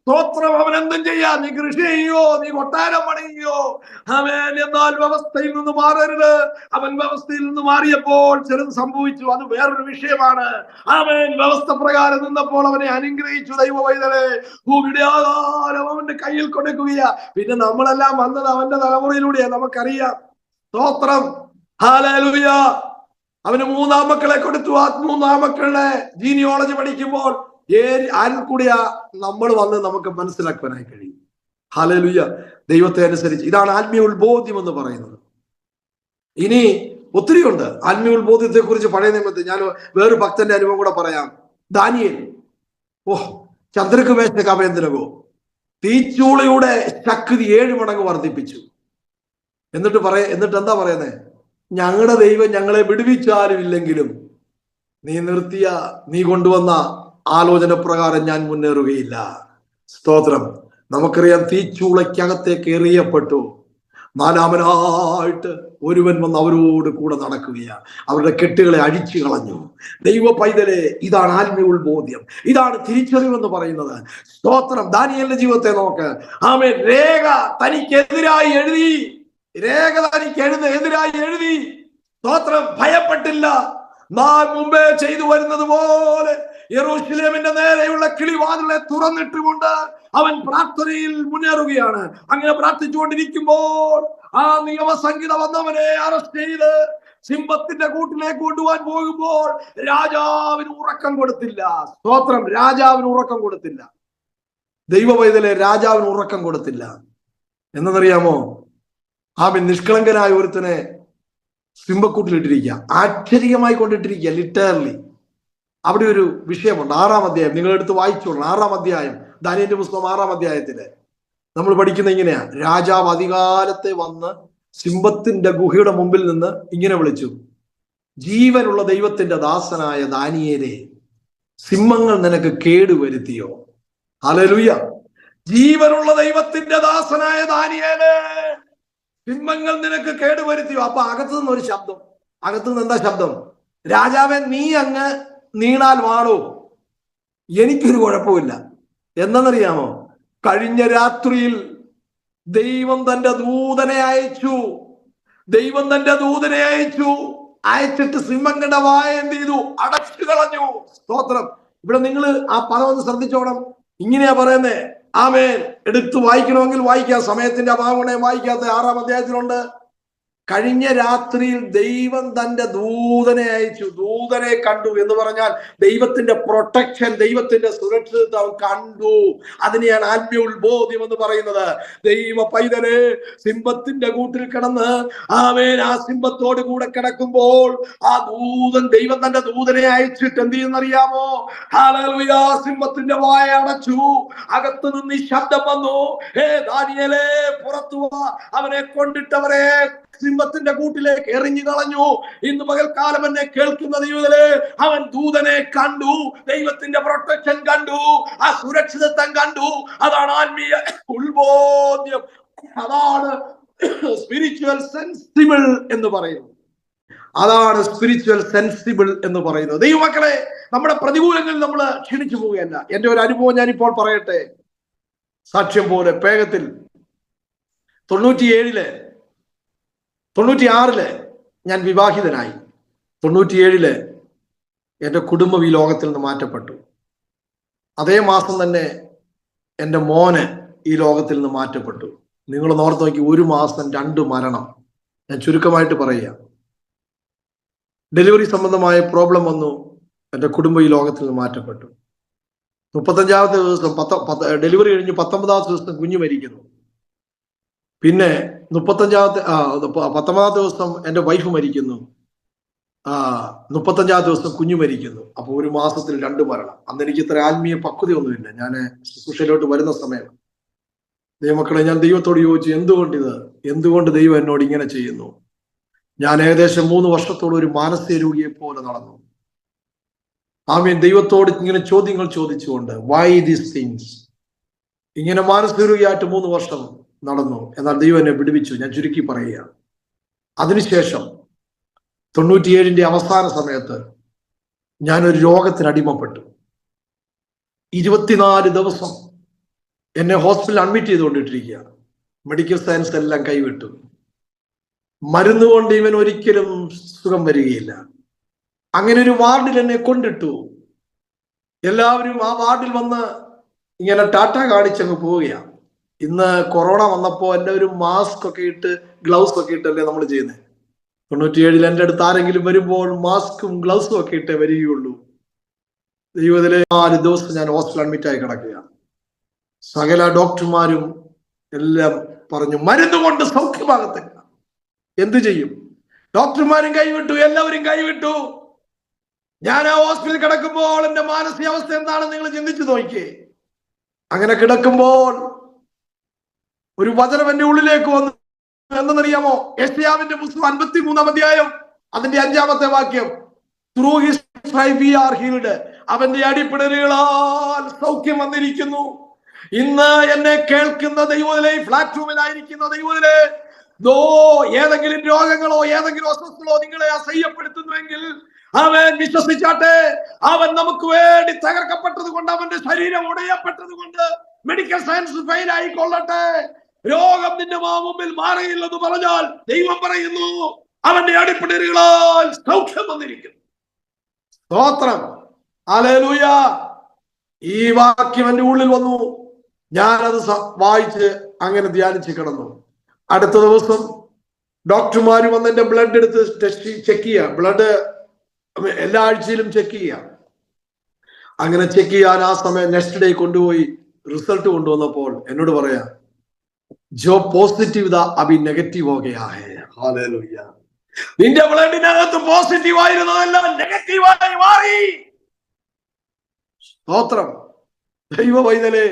സ്തോത്രം, അവൻ എന്തും ചെയ്യാം. നീ കൃഷി ചെയ്യോ, നീ കൊട്ടാരം പണിയോ, അവൻ എന്നാൽ വ്യവസ്ഥയിൽ നിന്ന് മാറരുത്. അവൻ വ്യവസ്ഥയിൽ നിന്ന് മാറിയപ്പോൾ ചിലത് സംഭവിച്ചു, അത് വേറൊരു വിഷയമാണ്. അവൻ വ്യവസ്ഥ പ്രകാരം നിന്നപ്പോൾ അവനെ അനുഗ്രഹിച്ചു. ദൈവ പൈതലേ, ഭൂമിയുടെ ആധാരം അവന്റെ കയ്യിൽ കൊടുക്കുകയാ. പിന്നെ നമ്മളെല്ലാം വന്നത് അവന്റെ തലമുറയിലൂടെയാ, നമുക്കറിയാം. സ്തോത്രം, ഹല്ലേലൂയ. അവന് 3 മക്കളെ കൊടുത്തു. ആ 3 മക്കളുടെ ജീനിയോളജി പഠിക്കുമ്പോൾ ആരിൽ കൂടിയാ നമ്മൾ വന്ന് നമുക്ക് മനസ്സിലാക്കുവാനായി കഴിയും. ഹല്ലേലൂയ. ദൈവത്തെ അനുസരിച്ച്, ഇതാണ് ആത്മീയ ഉത്ബോധ്യം എന്ന് പറയുന്നത്. ഇനി ഒത്തിരിയുണ്ട് ആത്മീയ ഉത്ബോധ്യത്തെ കുറിച്ച്. പഴയ നിയമത്തിൽ ഞാൻ വേറൊരു ഭക്തന്റെ അനുഭവം കൂടെ പറയാം. ദാനിയേൽ, ചന്ദ്രക്ക് മേശ കവയന്തരകോ, തീച്ചൂളയുടെ ശക്തി 7 മടങ്ങ് വർദ്ധിപ്പിച്ചു. എന്നിട്ട് എന്താ പറയുന്നത്? ഞങ്ങളുടെ ദൈവം ഞങ്ങളെ വിടുവിച്ചാലും ഇല്ലെങ്കിലും നീ കൊണ്ടുവന്ന ആലോചന പ്രകാരം ഞാൻ മുന്നേറുകയില്ല. സ്തോത്രം. നമുക്കറിയാം, തീച്ചൂളയ്ക്കകത്തേക്ക് എറിയപ്പെട്ടു. 4-മനായിട്ട് ഒരുവൻ വന്ന് അവരോട് കൂടെ നടക്കുകയാണ്. അവരുടെ കെട്ടുകളെ അഴിച്ചു കളഞ്ഞു. ദൈവ പൈതലെ, ഇതാണ് ആത്മീയ ഉത്ബോധ്യം, ഇതാണ് തിരിച്ചറിവെന്ന് പറയുന്നത്. സ്തോത്രം. ദാനിയേലിന്റെ ജീവിതത്തെ നോക്ക്. ആമേൻ. രേഖ തനിക്കെതിരായി എഴുതി. സ്തോത്രം. ഭയപ്പെട്ടില്ല. നാം മുമ്പേ ചെയ്തു വരുന്നത് പോലെ യെരൂശലേമിന്റെ നേരെയുള്ള കിളിവാതിലെ തുറന്നിട്ടുകൊണ്ട് അവൻ പ്രാർത്ഥനയിൽ മുന്നേറുകയാണ്. അങ്ങനെ പ്രാർത്ഥിച്ചുകൊണ്ടിരിക്കുമ്പോൾ ആ നിയമസംഹിത വന്നവനെ അറസ്റ്റ് ചെയ്ത് സിംഹത്തിന്റെ കൂട്ടിലേക്ക് കൊണ്ടുപോകാൻ പോകുമ്പോൾ രാജാവിന് ഉറക്കം കൊടുത്തില്ല. സ്തോത്രം. രാജാവിന് ഉറക്കം കൊടുത്തില്ല. ദൈവ പൈതലെ, രാജാവിന് ഉറക്കം കൊടുത്തില്ല. എന്നറിയാമോ? ആമേൻ. നിഷ്കളങ്കനായ ഒരുത്തനെ സിംഹക്കൂട്ടിലിട്ടിരിക്കുക, ആശ്ചര്യമായി കൊണ്ടിട്ടിരിക്കുക, ലിറ്ററലി. അവിടെ ഒരു വിഷയമുണ്ട്. 6-ാം അധ്യായം നിങ്ങൾ എടുത്ത് വായിച്ചോളൂ. 6-ാം അധ്യായം, ദാനിയേലിന്റെ പുസ്തകം 6-ാം അധ്യായത്തില് നമ്മൾ പഠിക്കുന്ന ഇങ്ങനെയാ. രാജാവ് അധികാലത്തെ വന്ന് സിംഹത്തിന്റെ ഗുഹയുടെ മുമ്പിൽ നിന്ന് ഇങ്ങനെ വിളിച്ചു, ജീവനുള്ള ദൈവത്തിന്റെ ദാസനായ ദാനിയേലേ, സിംഹങ്ങൾ നിനക്ക് കേടുവരുത്തിയോ? ഹല്ലേലൂയ. ജീവനുള്ള ദൈവത്തിന്റെ ദാസനായ ദാനിയേലേ, സിംഹങ്ങൾ നിനക്ക് കേടുവരുത്തിയോ? അപ്പൊ അകത്തുനിന്ന് ഒരു ശബ്ദം. അകത്തുനിന്ന് എന്താ ശബ്ദം? രാജാവേ, നീ അങ്ങ് നീണാൽ വാളോ, എനിക്കൊരു കുഴപ്പമില്ല. എന്നറിയാമോ? കഴിഞ്ഞ രാത്രിയിൽ ദൈവം തന്റെ ദൂതനെ അയച്ചു. അയച്ചിട്ട് സിംഹങ്ങളുടെ വായ എന്ത് ചെയ്തു? അടച്ചു കളഞ്ഞു. സ്തോത്രം. ഇവിടെ നിങ്ങൾ ആ പദം ഒന്ന് ശ്രദ്ധിച്ചോണം. ഇങ്ങനെയാ പറയുന്നേ. ആമേൻ. എടുത്തു വായിക്കണമെങ്കിൽ വായിക്കാം. സമയത്തിന്റെ അഭാവം വായിക്കാത്ത 6-ാം അധ്യായത്തിലുണ്ട്. കഴിഞ്ഞ രാത്രിയിൽ ദൈവം തന്റെ ദൂതനെ അയച്ചു. ദൂതനെ കണ്ടു എന്ന് പറഞ്ഞാൽ ദൈവത്തിന്റെ പ്രൊട്ടക്ഷൻ, ദൈവത്തിന്റെ സുരക്ഷിതത്വം അവൻ കണ്ടു. അതിനെയാണ് ആത്മീയ ഉത്ബോധ്യം എന്ന് പറയുന്നത്. ദൈവ പൈതലെ, സിംഹത്തിന്റെ കൂട്ടിൽ കിടന്ന് ആമേൻ ആ സിംഹത്തോട് കൂടെ കിടക്കുമ്പോൾ ആ ദൈവം തന്റെ ദൂതനെ അയച്ചിട്ട് എന്ത് ചെയ്യുന്നറിയാമോ? ഹല്ലേലൂയ, സിംഹത്തിന്റെ വായ അടച്ചു. അകത്തു നിന്ന് ഈ ശബ്ദം വന്നു, ദാനിയേലേ പുറത്തു വാ, അവനെ കൊണ്ടിട്ടവരെ സിംഹത്തിന്റെ കൂട്ടിലേക്ക് എറിഞ്ഞു കളഞ്ഞു. ഇന്ന് പകൽക്കാലം എന്നെ കേൾക്കുന്ന ദൈവത്തിലെ, അവൻ ദൂതനെ കണ്ടു, ദൈവത്തിന്റെ പ്രൊട്ടക്ഷൻ കണ്ടു, ആ സുരക്ഷിതത്വം കണ്ടു. അതാണ് ആത്മീയ ഉത്ബോധ്യം. അതാണ് സ്പിരിച്വൽ സെൻസിബിൾ എന്ന് പറയുന്നത്. അതാണ് സ്പിരിച്വൽ സെൻസിബിൾ എന്ന് പറയുന്നത്. ദൈവമക്കളെ, നമ്മുടെ പ്രതികൂലങ്ങളിൽ നമ്മൾ ക്ഷണിച്ചു പോവുകയല്ല. എന്റെ ഒരു അനുഭവം ഞാനിപ്പോൾ പറയട്ടെ, സാക്ഷ്യം പോലെ വേഗത്തിൽ. 96 ഞാൻ വിവാഹിതനായി. 97 എൻ്റെ കുടുംബം ഈ ലോകത്തിൽ നിന്ന് മാറ്റപ്പെട്ടു. അതേ മാസം തന്നെ എൻ്റെ മോന് ഈ ലോകത്തിൽ നിന്ന് മാറ്റപ്പെട്ടു. നിങ്ങൾ ഓർത്ത് നോക്കി, 1 മാസം 2 മരണം. ഞാൻ ചുരുക്കമായിട്ട് പറയുക, ഡെലിവറി സംബന്ധമായ പ്രോബ്ലം വന്നു, എൻ്റെ കുടുംബം ഈ ലോകത്തിൽ നിന്ന് മാറ്റപ്പെട്ടു. 35-ാമത്തെ ദിവസം ഡെലിവറി കഴിഞ്ഞ് 19-ാമത്തെ ദിവസം കുഞ്ഞു മരിക്കുന്നു. പിന്നെ 19-ാമത്തെ ദിവസം എൻ്റെ വൈഫ് മരിക്കുന്നു. 35-ാമത്തെ ദിവസം കുഞ്ഞു മരിക്കുന്നു. അപ്പൊ 1 മാസത്തിൽ 2 മരണം. അന്ന് എനിക്ക് ഇത്ര ആത്മീയ പക്വതയൊന്നുമില്ല. ഞാൻ ശുശ്രൂഷയിലോട്ട് വരുന്ന സമയം ദൈവമക്കളെ, ഞാൻ ദൈവത്തോട് ചോദിച്ചു, എന്തുകൊണ്ട് ദൈവം എന്നോട് ഇങ്ങനെ ചെയ്യുന്നു? ഞാൻ ഏകദേശം 3 വർഷത്തോളം ഒരു മാനസിക രോഗിയെ പോലെ നടന്നു. ആമേൻ. ദൈവത്തോട് ഇങ്ങനെ ചോദ്യങ്ങൾ ചോദിച്ചുകൊണ്ട്, വൈ ദീസ് തിങ്സ്? ഇങ്ങനെ മാനസിക രോഗിയായിട്ട് 3 വർഷം നടന്നു. എന്നാൽ ദൈവം എന്നെ വിടുവിച്ചു. ഞാൻ ചുരുക്കി പറയുക. അതിനുശേഷം 97-ന്റെ അവസാന സമയത്ത് ഞാനൊരു രോഗത്തിന് അടിമപ്പെട്ടു. 24 ദിവസം എന്നെ ഹോസ്പിറ്റലിൽ അഡ്മിറ്റ് ചെയ്തുകൊണ്ടിട്ടിരിക്കുക. മെഡിക്കൽ സയൻസ് എല്ലാം കൈവിട്ടു. മരുന്ന് കൊണ്ട് ഇവൻ ഒരിക്കലും സുഖം വരികയില്ല. അങ്ങനെ ഒരു വാർഡിൽ എന്നെ കൊണ്ടിട്ടു. എല്ലാവരും ആ വാർഡിൽ വന്ന് ഇങ്ങനെ ടാറ്റ കാണിച്ചങ്ങ് പോവുകയാണ്. ഇന്ന് കൊറോണ വന്നപ്പോൾ എല്ലാവരും മാസ്ക് ഒക്കെ ഇട്ട്, ഗ്ലൗസ് ഒക്കെ ഇട്ടല്ലേ നമ്മൾ ചെയ്യുന്നത്. 97-ൽ എൻ്റെ അടുത്ത് ആരെങ്കിലും വരുമ്പോൾ മാസ്കും ഗ്ലൗസും ഒക്കെ ഇട്ടേ വരികയുള്ളൂ. ദൈവത്തിലെ 4 ദിവസം ഞാൻ ഹോസ്പിറ്റൽ അഡ്മിറ്റായി കിടക്കുകയാണ്. സകല ഡോക്ടർമാരും എല്ലാം പറഞ്ഞു, മരുന്ന് കൊണ്ട് സൗഖ്യമാകത്തില്ല. എന്തു ചെയ്യും? ഡോക്ടർമാരും കൈവിട്ടു, എല്ലാവരും കൈവിട്ടു. ഞാൻ ആ ഹോസ്പിറ്റലിൽ കിടക്കുമ്പോൾ എൻ്റെ മാനസികാവസ്ഥ എന്താണെന്ന് നിങ്ങൾ ചിന്തിച്ചു നോക്കിയേ. അങ്ങനെ കിടക്കുമ്പോൾ ഒരു വചനം എന്റെ ഉള്ളിലേക്ക് വന്നു. എന്തെന്നറിയാമോ? യെശയ്യാവിന്റെ പുസ്തകം 53-ാം അധ്യായം അതിന്റെ 5-ാമത്തെ വാക്യം. Through his stripe we are healed. അവന്റെ അടിപ്പിടലുകളാൽ സൗഖ്യം വന്നിരിക്കുന്നു. ഇന്ന് എന്നെ കേൾക്കുന്ന ദൈവത്തിലെ, ഫ്ലാറ്റ് റൂമിലായിരിക്കുന്ന ദൈവത്തിലെ, ഏതെങ്കിലും രോഗങ്ങളോ ഏതെങ്കിലും അസ്വസ്ഥതകളോ നിങ്ങളെ അസഹ്യപ്പെടുത്തുന്നുവെങ്കിൽ അവൻ വിശ്വസിച്ചാട്ടെ. അവൻ നമുക്ക് വേണ്ടി തകർക്കപ്പെട്ടത് കൊണ്ട്, അവന്റെ ശരീരം ഉടയപ്പെട്ടത് കൊണ്ട് മെഡിക്കൽ സയൻസ് ഫെയിൽ ആയിക്കൊള്ളട്ടെ. രോഗം നിന്റെ മുമ്പിൽ മാറിയില്ലെന്ന് പറഞ്ഞാൽ ദൈവം പറയുന്നു, അവന്റെ അടിപ്പിടലുകളാൽ സൗഖ്യം വന്നിരിക്കുന്നു. സ്തോത്രം, ഹല്ലേലൂയ. ഈ വാക്യം എന്റെ ഉള്ളിൽ വന്നു. ഞാനത് വായിച്ച് അങ്ങനെ ധ്യാനിച്ച് കിടന്നു. അടുത്ത ദിവസം ഡോക്ടർമാർ വന്ന് എന്റെ ബ്ലഡ് എടുത്ത് ചെക്ക് ചെയ്യുക. ബ്ലഡ് എല്ലാ ആഴ്ചയിലും ചെക്ക് ചെയ്യുക. അങ്ങനെ ചെക്ക് ചെയ്യാൻ ആ സമയം നെക്സ്റ്റ് ഡേ കൊണ്ടുപോയി റിസൾട്ട് കൊണ്ടുവന്നപ്പോൾ എന്നോട് പറയാ, ജോ പോസിറ്റീവ് ദാ അഭി നെഗറ്റീവ് ഹോ ഗയാ ഹൈ. ഹല്ലേലൂയ. നിന്റെ ബ്ലഡിനകത്ത് പോസിറ്റീവ് ആയിരുന്നതെല്ലാം നെഗറ്റീവായി മാറി. സ്തോത്രം. ദൈവ പൈതലേ,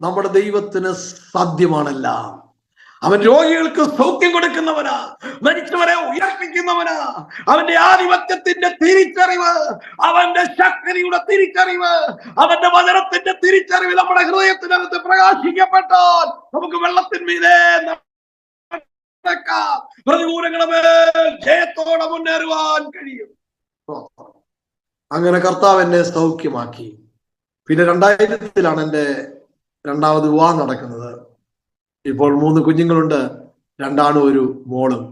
നമ്മുടെ ദൈവത്തിന് സാധ്യമാണെല്ലാം. അവൻ രോഗികൾക്ക് സൗഖ്യം കൊടുക്കുന്നവനാ, മരിച്ചവരെ ഉയർപ്പിക്കുന്നവനാ. അവന്റെ ആധിപത്യത്തിന്റെ തിരിച്ചറിവ്, അവന്റെ ശക്തിയുടെ തിരിച്ചറിവ്, അവന്റെ വചനത്തിന്റെ തിരിച്ചറിവ് നമ്മുടെ ഹൃദയത്തിനകത്ത് പ്രകാശിക്കപ്പെട്ടാൽ നമുക്ക് വെള്ളത്തിന്മീതെ പ്രതികൂലങ്ങളെ ജയത്തോടെ മുന്നേറുവാൻ കഴിയും. അങ്ങനെ കർത്താവ് എന്നെ സൗഖ്യമാക്കി. പിന്നെ 2000-ലാണ് എൻ്റെ 2ാമത് വിവാഹം നടക്കുന്നത്. ഇപ്പോൾ 3 കുഞ്ഞുങ്ങളുണ്ട്, 2 ആണും 1 മോളും.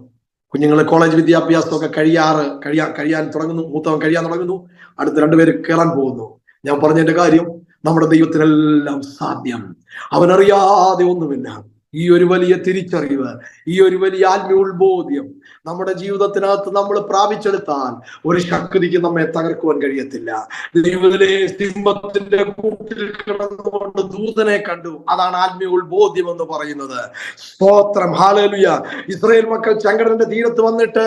കുഞ്ഞുങ്ങളെ കോളേജ് വിദ്യാഭ്യാസമൊക്കെ കഴിയാൻ തുടങ്ങുന്നു. മൂത്തവൻ കഴിയാൻ തുടങ്ങുന്നു. അടുത്ത 2 പേര് കയറാൻ പോകുന്നു. ഞാൻ പറഞ്ഞതിന്റെ കാര്യം, നമ്മുടെ ദൈവത്തിനെല്ലാം സാധ്യം. അവനറിയാതെ ഒന്നുമില്ല. ഈ ഒരു വലിയ തിരിച്ചറിവ്, ഈ ഒരു വലിയ ആത്മീയ ഉത്ബോധ്യം നമ്മുടെ ജീവിതത്തിനകത്ത് നമ്മൾ പ്രാപിച്ചെടുത്താൽ ഒരു ശക്തിക്ക് നമ്മെ തകർക്കുവാൻ കഴിയത്തില്ല. ദൈവത്തിലെ സിംഹത്തിന്റെ കൂട്ടിൽ കിടന്നുകൊണ്ട് ദൂതനെ കണ്ടു. അതാണ് ആത്മീയ ഉത്ബോധ്യം എന്ന് പറയുന്നത്. സ്തോത്രം, ഹല്ലേലൂയ. ഇസ്രായേൽ മക്കൾ ചെങ്കടലിന്റെ തീരത്ത് വന്നിട്ട്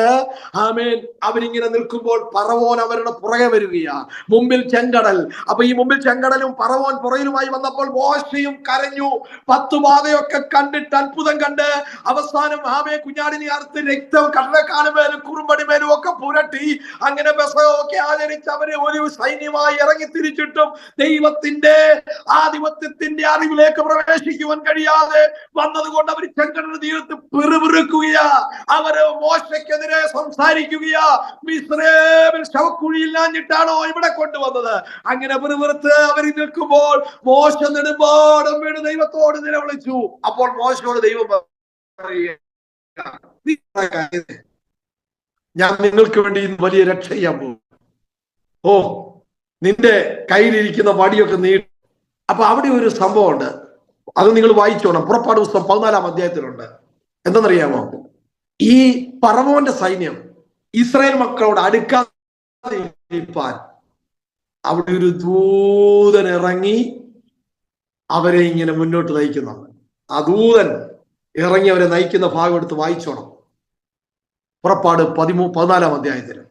ആമേൻ അവരിങ്ങനെ നിൽക്കുമ്പോൾ പറവോൻ അവരുടെ പുറകെ വരികയാ. മുമ്പിൽ ചെങ്കടൽ. അപ്പൊ ഈ മുമ്പിൽ ചെങ്കടലും പറവോൻ പുറയിലുമായി വന്നപ്പോൾ മോശയും കരഞ്ഞു. 10 ബാധയൊക്കെ കണ്ടിട്ട് അത്ഭുതം കണ്ട് അവസാനം ആമേ കുഞ്ഞാടിനെ അറുത്ത് രക്തം കടലക്കാലുമേലും കുറുമ്പടിമേലും ഒക്കെ പുരട്ടി അങ്ങനെ ബസയൊക്കെ ആചരിച്ച് അവരെ ഒരു സൈന്യമായി ഇറങ്ങി തിരിച്ചിട്ടും ദൈവത്തിന്റെ ആധിപത്യത്തിന്റെ അറിവിലേക്ക് പ്രവേശിക്കുവാൻ കഴിയാതെ വന്നതുകൊണ്ട് അവർ ചെങ്കടൽ തീരത്ത് പിറുപിറുക്കുകയാ. അവര് മോശയ്ക്കെതിരെ സംസാരിക്കുകയാ. മിസ്രയീമിൽ ശവക്കുഴിയില്ലാഞ്ഞിട്ടാണോ ഇവിടെ കൊണ്ടുവന്നത്? അങ്ങനെ പിറുപിറുത്ത് അവർ നിൽക്കുമ്പോൾ മോശ നെടുമ്പാടും വീണ് ദൈവത്തോട് നിലവിളിച്ചു. അപ്പോൾ മോശയോട് ദൈവം ഞാൻ നിങ്ങൾക്ക് വേണ്ടി ഇന്ന് വലിയ രക്ഷ ചെയ്യാൻ പോകും. ഓ, നിന്റെ കയ്യിലിരിക്കുന്ന വടിയൊക്കെ നീട്ടി. അപ്പൊ അവിടെ ഒരു സംഭവമുണ്ട്, അത് നിങ്ങൾ വായിച്ചോണം. പുറപ്പാട് പുസ്തകം 14-ാം അധ്യായത്തിലുണ്ട്. എന്തെന്നറിയാമോ? ഈ പറവോന്റെ സൈന്യം ഇസ്രായേൽ മക്കളോട് അടുക്കാൻ അവിടെ ഒരു ദൂതൻ ഇറങ്ങി അവരെ ഇങ്ങനെ മുന്നോട്ട് നയിക്കുന്നുണ്ട്. ആ ദൂതൻ ഇറങ്ങി അവരെ നയിക്കുന്ന ഭാഗം എടുത്ത് വായിച്ചോണം. പുറപ്പാട് 14-ാം അധ്യായത്തിന്.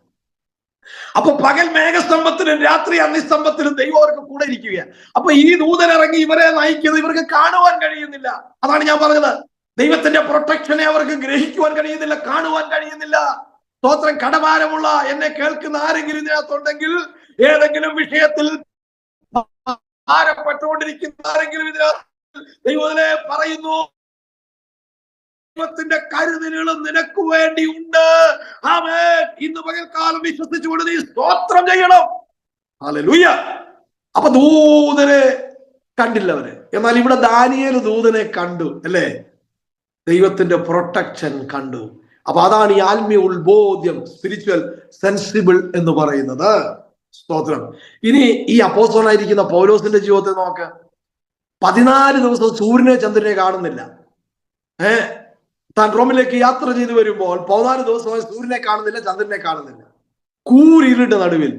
അപ്പൊ പകൽ മേഘസ്തംഭത്തിലും രാത്രി അഗ്നിസ്തംഭത്തിലും ദൈവം അവർക്ക് കൂടെ ഇരിക്കുക. അപ്പൊ ഈ ദൂതൻ ഇറങ്ങി ഇവരെ നയിക്കുന്നത് ഇവർക്ക് കാണുവാൻ കഴിയുന്നില്ല. അതാണ് ഞാൻ പറഞ്ഞത്, ദൈവത്തിന്റെ പ്രൊട്ടക്ഷനെ അവർക്ക് ഗ്രഹിക്കുവാൻ കഴിയുന്നില്ല, കാണുവാൻ കഴിയുന്നില്ല. സ്തോത്രം. കടഭാരമുള്ള എന്നെ കേൾക്കുന്ന ആരെങ്കിലും ഇതിനകത്തുണ്ടെങ്കിൽ, ഏതെങ്കിലും വിഷയത്തിൽ ഭാരപ്പെട്ടുകൊണ്ടിരിക്കുന്ന ആരെങ്കിലും ഇതിനകത്ത് ദൈവത്തിലെ പറയുന്നു, ദൈവത്തിന്റെ കരുതലുകളും നിനക്ക് വേണ്ടി ഉണ്ട്. ആമേൻ. ഇന്ന് പകൽക്കാലം വിശ്വസിച്ചുകൊണ്ട് നീ സ്തോത്രം ചെയ്യണം. ഹല്ലേലൂയ. അപ്പൊ ദൂതനെ കണ്ടില്ല അവര്. എന്നാൽ ഇവിടെ ദാനിയേൽ ദൂതനെ കണ്ടു, അല്ലേ? ദൈവത്തിന്റെ പ്രൊട്ടക്ഷൻ കണ്ടു. അപ്പൊ അതാണ് ഈ ആത്മീയ ഉത്ബോധ്യം, സ്പിരിച്വൽ സെൻസിബിൾ എന്ന് പറയുന്നത്. സ്തോത്രം. ഇനി ഈ അപ്പോസ്തലനായിരിക്കുന്ന പൗലോസിന്റെ ജീവിതത്തെ നോക്ക്. 14 ദിവസം സൂര്യനെ ചന്ദ്രനെ കാണുന്നില്ല. താൻ റോമിലേക്ക് യാത്ര ചെയ്തു വരുമ്പോൾ 14 ദിവസമായി സൂര്യനെ കാണുന്നില്ല, ചന്ദ്രനെ കാണുന്നില്ല. കൂരിരുട്ട് നടുവിൽ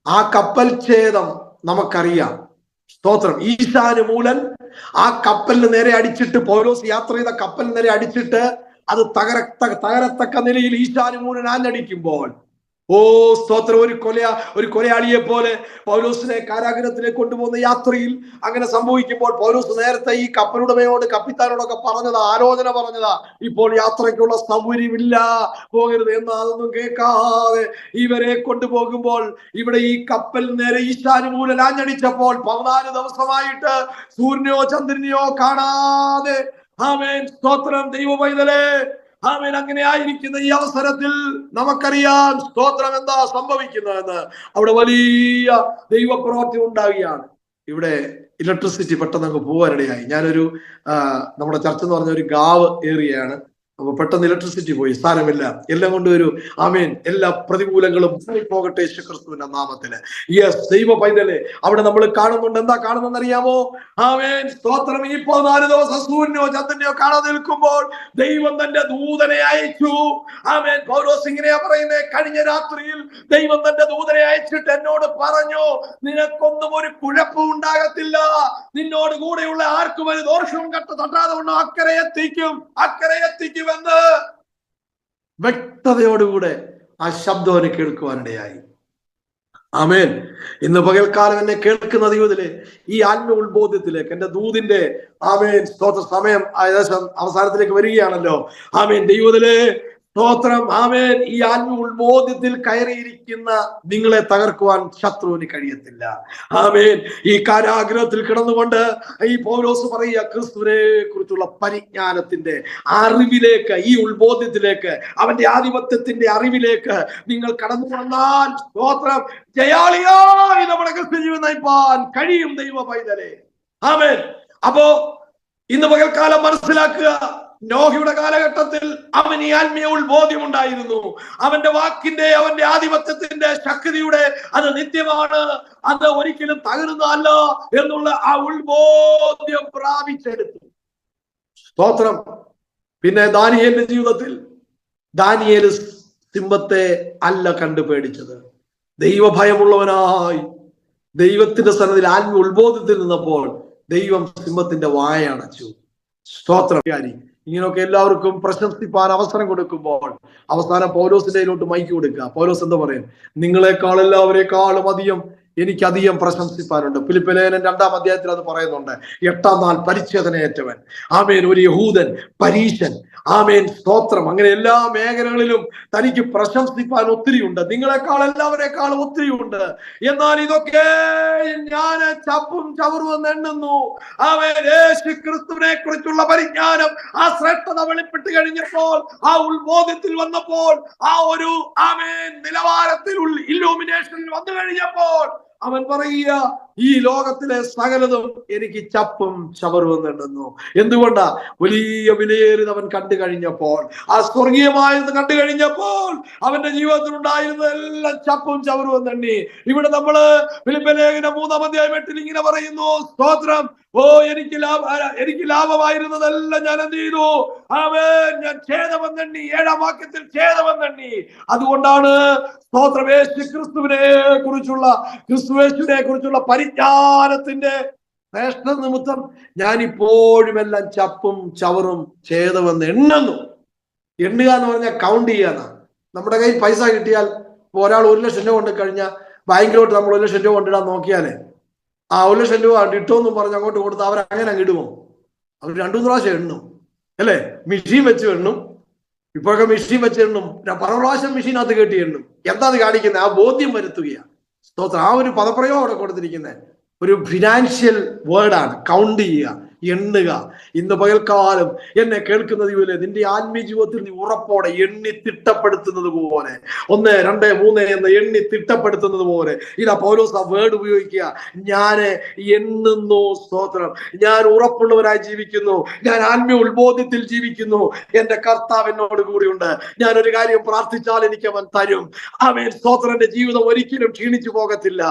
ആ കപ്പൽ ഛേദം നമുക്കറിയാം. സ്തോത്രം. ഈശാനുമൂലൻ ആ കപ്പലിന് നേരെ അടിച്ചിട്ട്, പൗലോസ് യാത്ര ചെയ്ത കപ്പലിന് നേരെ അടിച്ചിട്ട് അത് തകരത്തക്ക നിലയിൽ ഈശാനുമൂലൻ ആഞ്ഞടിക്കുമ്പോൾ, ഓ സ്തോത്രം, ഒരു കൊലയാളിയെ പോലെ പൗലോസിനെ കാരാഗൃഹത്തിലേക്ക് കൊണ്ടുപോകുന്ന യാത്രയിൽ അങ്ങനെ സംഭവിക്കുമ്പോൾ പൗലോസ് നേരത്തെ ഈ കപ്പലുടമയോട്, കപ്പിത്താനോടൊക്കെ ആലോചന പറഞ്ഞതാ, ഇപ്പോൾ യാത്രയ്ക്കുള്ള സൗകര്യമില്ല, പോകരുത് എന്ന്. അതൊന്നും കേൾക്കാതെ ഇവരെ കൊണ്ടുപോകുമ്പോൾ ഇവിടെ ഈ കപ്പൽ നേരെ ഈശാനുമൂലൻ ആഞ്ഞടിച്ചപ്പോൾ 14 ദിവസമായിട്ട് സൂര്യനെയോ ചന്ദ്രനെയോ കാണാതെ, ആമേൻ, സ്തോത്രം, ദൈവ പൈതലേ, ആമേൻ, അങ്ങനെ ആയിരിക്കുന്ന ഈ അവസരത്തിൽ നമുക്കറിയാം സ്തോത്രം എന്താ സംഭവിക്കുന്നതെന്ന്. അവിടെ വലിയ ദൈവപ്രവൃത്തി ഉണ്ടാവുകയാണ്. ഇവിടെ ഇലക്ട്രിസിറ്റി പെട്ടെന്ന് അങ്ങ് പോകാനിടയായി. ഞാനൊരു നമ്മുടെ ചർച്ച എന്ന് പറഞ്ഞ ഒരു ഗാവ് ഏറിയാണ്. അപ്പൊ പെട്ടെന്ന് ഇലക്ട്രിസിറ്റി പോയി. സാരമില്ല, എല്ലാം കൊണ്ട് ഒരു ആമേൻ, എല്ലാ പ്രതികൂലങ്ങളും പോകട്ടെ യേശുക്രിസ്തുവിന്റെ നാമത്തില്. യെസ്, ദൈവ പൈതലേ, അവിടെ നമ്മൾ കാണുന്നുണ്ട്. എന്താ കാണുന്നെന്ന് അറിയാമോ? ആമേൻ, സ്തോത്രം. ഈ 14 ദിവസം സൂര്യനോ ചന്ദ്രനെയോ കാണാതെ നിൽക്കുമ്പോൾ ദൈവം തന്റെ ദൂതനെ അയച്ചു. ആമേൻ. പൗലോസ് ഇങ്ങനെയാ പറയുന്നത്, കഴിഞ്ഞ രാത്രിയിൽ ദൈവം തന്റെ ദൂതനെ അയച്ചിട്ട് എന്നോട് പറഞ്ഞു, നിനക്കൊന്നും ഒരു കുഴപ്പവും ഉണ്ടാകത്തില്ല, നിന്നോട് കൂടെയുള്ള ആർക്കും ഒരു ദോഷവും തട്ടാതെ കൊണ്ട് അക്കരെ എത്തിക്കും എന്ന് വ്യക്തതയോടുകൂടെ ആ ശബ്ദം അവന് കേൾക്കുവാനിടയായി. ആമേൻ. ഇന്ന് പകൽക്കാലം എന്നെ കേൾക്കുന്ന ദൈവത്തിലെ ഈ ആത്മീയ ഉത്ബോധ്യത്തിലേക്ക് എന്റെ ദൂതിന്റെ ആമേൻ സ്തോത്ര സമയം ഏകദേശം അവസാനത്തിലേക്ക് വരികയാണല്ലോ. ആമേൻ. ദൈവത്തിലെ സ്തോത്രം. ആമേൻ. ഈ ആത്മീയ ഉത്ബോധ്യത്തിൽ കയറിയിരിക്കുന്ന നിങ്ങളെ തകർക്കുവാൻ ശത്രുവിന് കഴിയത്തില്ല. ആമേൻ. ഈ കാരാഗ്രഹത്തിൽ കിടന്നുകൊണ്ട് ഈ പൗലോസ് പറയുക, ക്രിസ്തുവിനെ കുറിച്ചുള്ള പരിജ്ഞാനത്തിന്റെ അറിവിലേക്ക്, ഈ ഉത്ബോധ്യത്തിലേക്ക്, അവന്റെ ആധിപത്യത്തിന്റെ അറിവിലേക്ക് നിങ്ങൾ കടന്നു വന്നാൽ സ്തോത്രം, ജയാളിയായി നമ്മുടെ ക്രിസ്തു ജീവിതം നയിപ്പാൻ കഴിയും ദൈവ പൈതലേ. ആമേൻ. അപ്പോ ഇന്ന് പകൽക്കാലം മനസ്സിലാക്കുക, നോഹയുടെ കാലഘട്ടത്തിൽ അവൻ ഈ ആത്മീയ ഉത്ബോധ്യം ഉണ്ടായിരുന്നു. അവന്റെ വാക്കിന്റെ, അവന്റെ ആധിപത്യത്തിന്റെ ശക്തിയുടെ അത് നിത്യമാണ്, അത് ഒരിക്കലും തകരുന്നതല്ല എന്നുള്ള ആ ഉത്ബോധ്യം പ്രാപിച്ചെടുത്തു. സ്തോത്രം. പിന്നെ ദാനിയേലിന്റെ ജീവിതത്തിൽ ദാനിയേൽ സിംഹത്തെ അല്ല കണ്ടു പേടിച്ചത്. ദൈവഭയമുള്ളവനായി ദൈവത്തിന്റെ സന്നദ്ധിയിൽ ആത്മീയ ഉത്ബോധത്തിൽ നിന്നപ്പോൾ ദൈവം സിംഹത്തിന്റെ വായ അടച്ചു. സ്തോത്രം. ഇങ്ങനെയൊക്കെ എല്ലാവർക്കും പ്രശംസിപ്പാൻ അവസരം കൊടുക്കുമ്പോൾ അവസാനം പൗലോസിന്റെ കയ്യിലോട്ട് മൈക്ക് കൊടുക്കുക. പൗലോസ് എന്താ പറയും? നിങ്ങളെക്കാൾ എല്ലാവരെക്കാളും അധികം എനിക്കധികം പ്രശംസിപ്പാനുണ്ട്. ഫിലിപ്പിയർ ലേഖനം 2-ാം അധ്യായത്തിൽ അത് പറയുന്നുണ്ട്. 8-ാം നാൾ പരിച്ഛേദനയേറ്റവൻ, ആമേൻ, ഒരു യഹൂദൻ, പരീശൻ, ആമേൻ, സ്തോത്രം. അങ്ങനെ എല്ലാ മേഖലകളിലും തനിക്ക് പ്രശംസിപ്പാൻ ഒത്തിരിയുണ്ട്. നിങ്ങളെക്കാൾ എല്ലാവരെക്കാളും ഒത്തിരിയുണ്ട്. എന്നാൽ ഇതൊക്കെ ഞാൻ ചപ്പും ചവറും എണ്ണുന്നു. ആമേൻ. യേശു ക്രിസ്തുവിനെ കുറിച്ചുള്ള പരിജ്ഞാനം, ആ ശ്രേഷ്ഠത വെളിപ്പെട്ട് കഴിഞ്ഞപ്പോൾ, ആ ഉത്ബോധത്തിൽ വന്നപ്പോൾ, ആ ഒരു ആമേൻ നിലവാരത്തിൽ ഇല്ലൂമിനേഷനിൽ വന്നു കഴിഞ്ഞപ്പോൾ അവൻ പറയുക, ഈ ലോകത്തിലെ സകലതും എനിക്ക് ചപ്പും ചവറും എണ്ണുന്നു. എന്തുകൊണ്ടാ? വലിയ വിലയേറിയത് അവൻ കണ്ടു കഴിഞ്ഞപ്പോൾ, ആ സ്വർഗീയമായത് കണ്ടു കഴിഞ്ഞപ്പോൾ അവന്റെ ജീവിതത്തിൽ ഉണ്ടായിരുന്നതെല്ലാം ചപ്പും ചവറും എണ്ണി. ഇവിടെ നമ്മള് ഫിലിപ്പിയർ ലേഖനം 3-ാം അധ്യായം 8-ൽ ഇങ്ങനെ പറയുന്നു. സ്തോത്രം. എനിക്ക് ലാഭമായിരുന്നതെല്ലാം ഞാൻ എന്ത് ചെയ്തു? ഞാൻ ഛേദമെന്നെണ്ണി. 7-ാം വാക്യത്തിൽ ഛേദമെന്നെണ്ണി. അതുകൊണ്ടാണ് സ്തോത്രം, ക്രിസ്തുവിനെ കുറിച്ചുള്ള പരിജ്ഞാനത്തിന്റെ ശ്രേഷ്ഠ നിമിത്തം ഞാൻ ഇപ്പോഴും എല്ലാം ചപ്പും ചവറും ഛേദമെന്ന് എണ്ണുന്നു. എണ്ണുക എന്ന് പറഞ്ഞാൽ കൗണ്ട് ചെയ്യാനാ. നമ്മുടെ കയ്യിൽ പൈസ കിട്ടിയാൽ ഒരാൾ 1 ലക്ഷം രൂപ കൊണ്ട് കഴിഞ്ഞാൽ ബാങ്കിലോട്ട് നമ്മൾ 1 ലക്ഷം രൂപ കൊണ്ടിടാൻ നോക്കിയാലേ ആ 1 ലക്ഷം രൂപ ഇട്ടോന്നും പറഞ്ഞ് അങ്ങോട്ട് കൊടുത്ത് അവരങ്ങനെ അങ്ങ് ഇടുമോ? അവർ 2-3 പ്രാവശ്യം എണ്ണും, അല്ലേ? മെഷീൻ വെച്ച് എണ്ണും. ഇപ്പോഴൊക്കെ മെഷീൻ വെച്ച് എണ്ണും. പല പ്രാവശ്യം മെഷീനകത്ത് കെട്ടി എണ്ണും. എന്താ അത് കാണിക്കുന്നത്? ആ ബോധ്യം വരുത്തുകയാണ്. സ്തോത്രം. ആ ഒരു പദപ്രയോഗം അവിടെ കൊടുത്തിരിക്കുന്നത് ഒരു ഫിനാൻഷ്യൽ വേർഡാണ്. കൗണ്ട് ചെയ്യുക, എണ്ണുക. ഇന്ന് പകൽക്കാലം എന്നെ കേൾക്കുന്നത് പോലെ നിന്റെ ആത്മീയ ജീവിതത്തിൽ നീ ഉറപ്പോടെ എണ്ണി തിട്ടപ്പെടുത്തുന്നത് പോലെ, 1, 2, 3 എന്ന് എണ്ണി തിട്ടപ്പെടുത്തുന്നത് പോലെ ഇതാ പൗലോസ് ആ വേർഡ് ഉപയോഗിക്കുക. ഞാൻ എണ്ണുന്നു. സ്തോത്രം. ഞാൻ ഉറപ്പുള്ളവരായി ജീവിക്കുന്നു. ഞാൻ ആത്മീയ ഉത്ബോധത്തിൽ ജീവിക്കുന്നു. എന്റെ കർത്താവ് എന്നോട് കൂടിയുണ്ട്. ഞാൻ ഒരു കാര്യം പ്രാർത്ഥിച്ചാൽ എനിക്ക് അവൻ തരും. അവൻ സ്തോത്രം. എന്റെ ജീവിതം ഒരിക്കലും ക്ഷീണിച്ചു പോകത്തില്ല.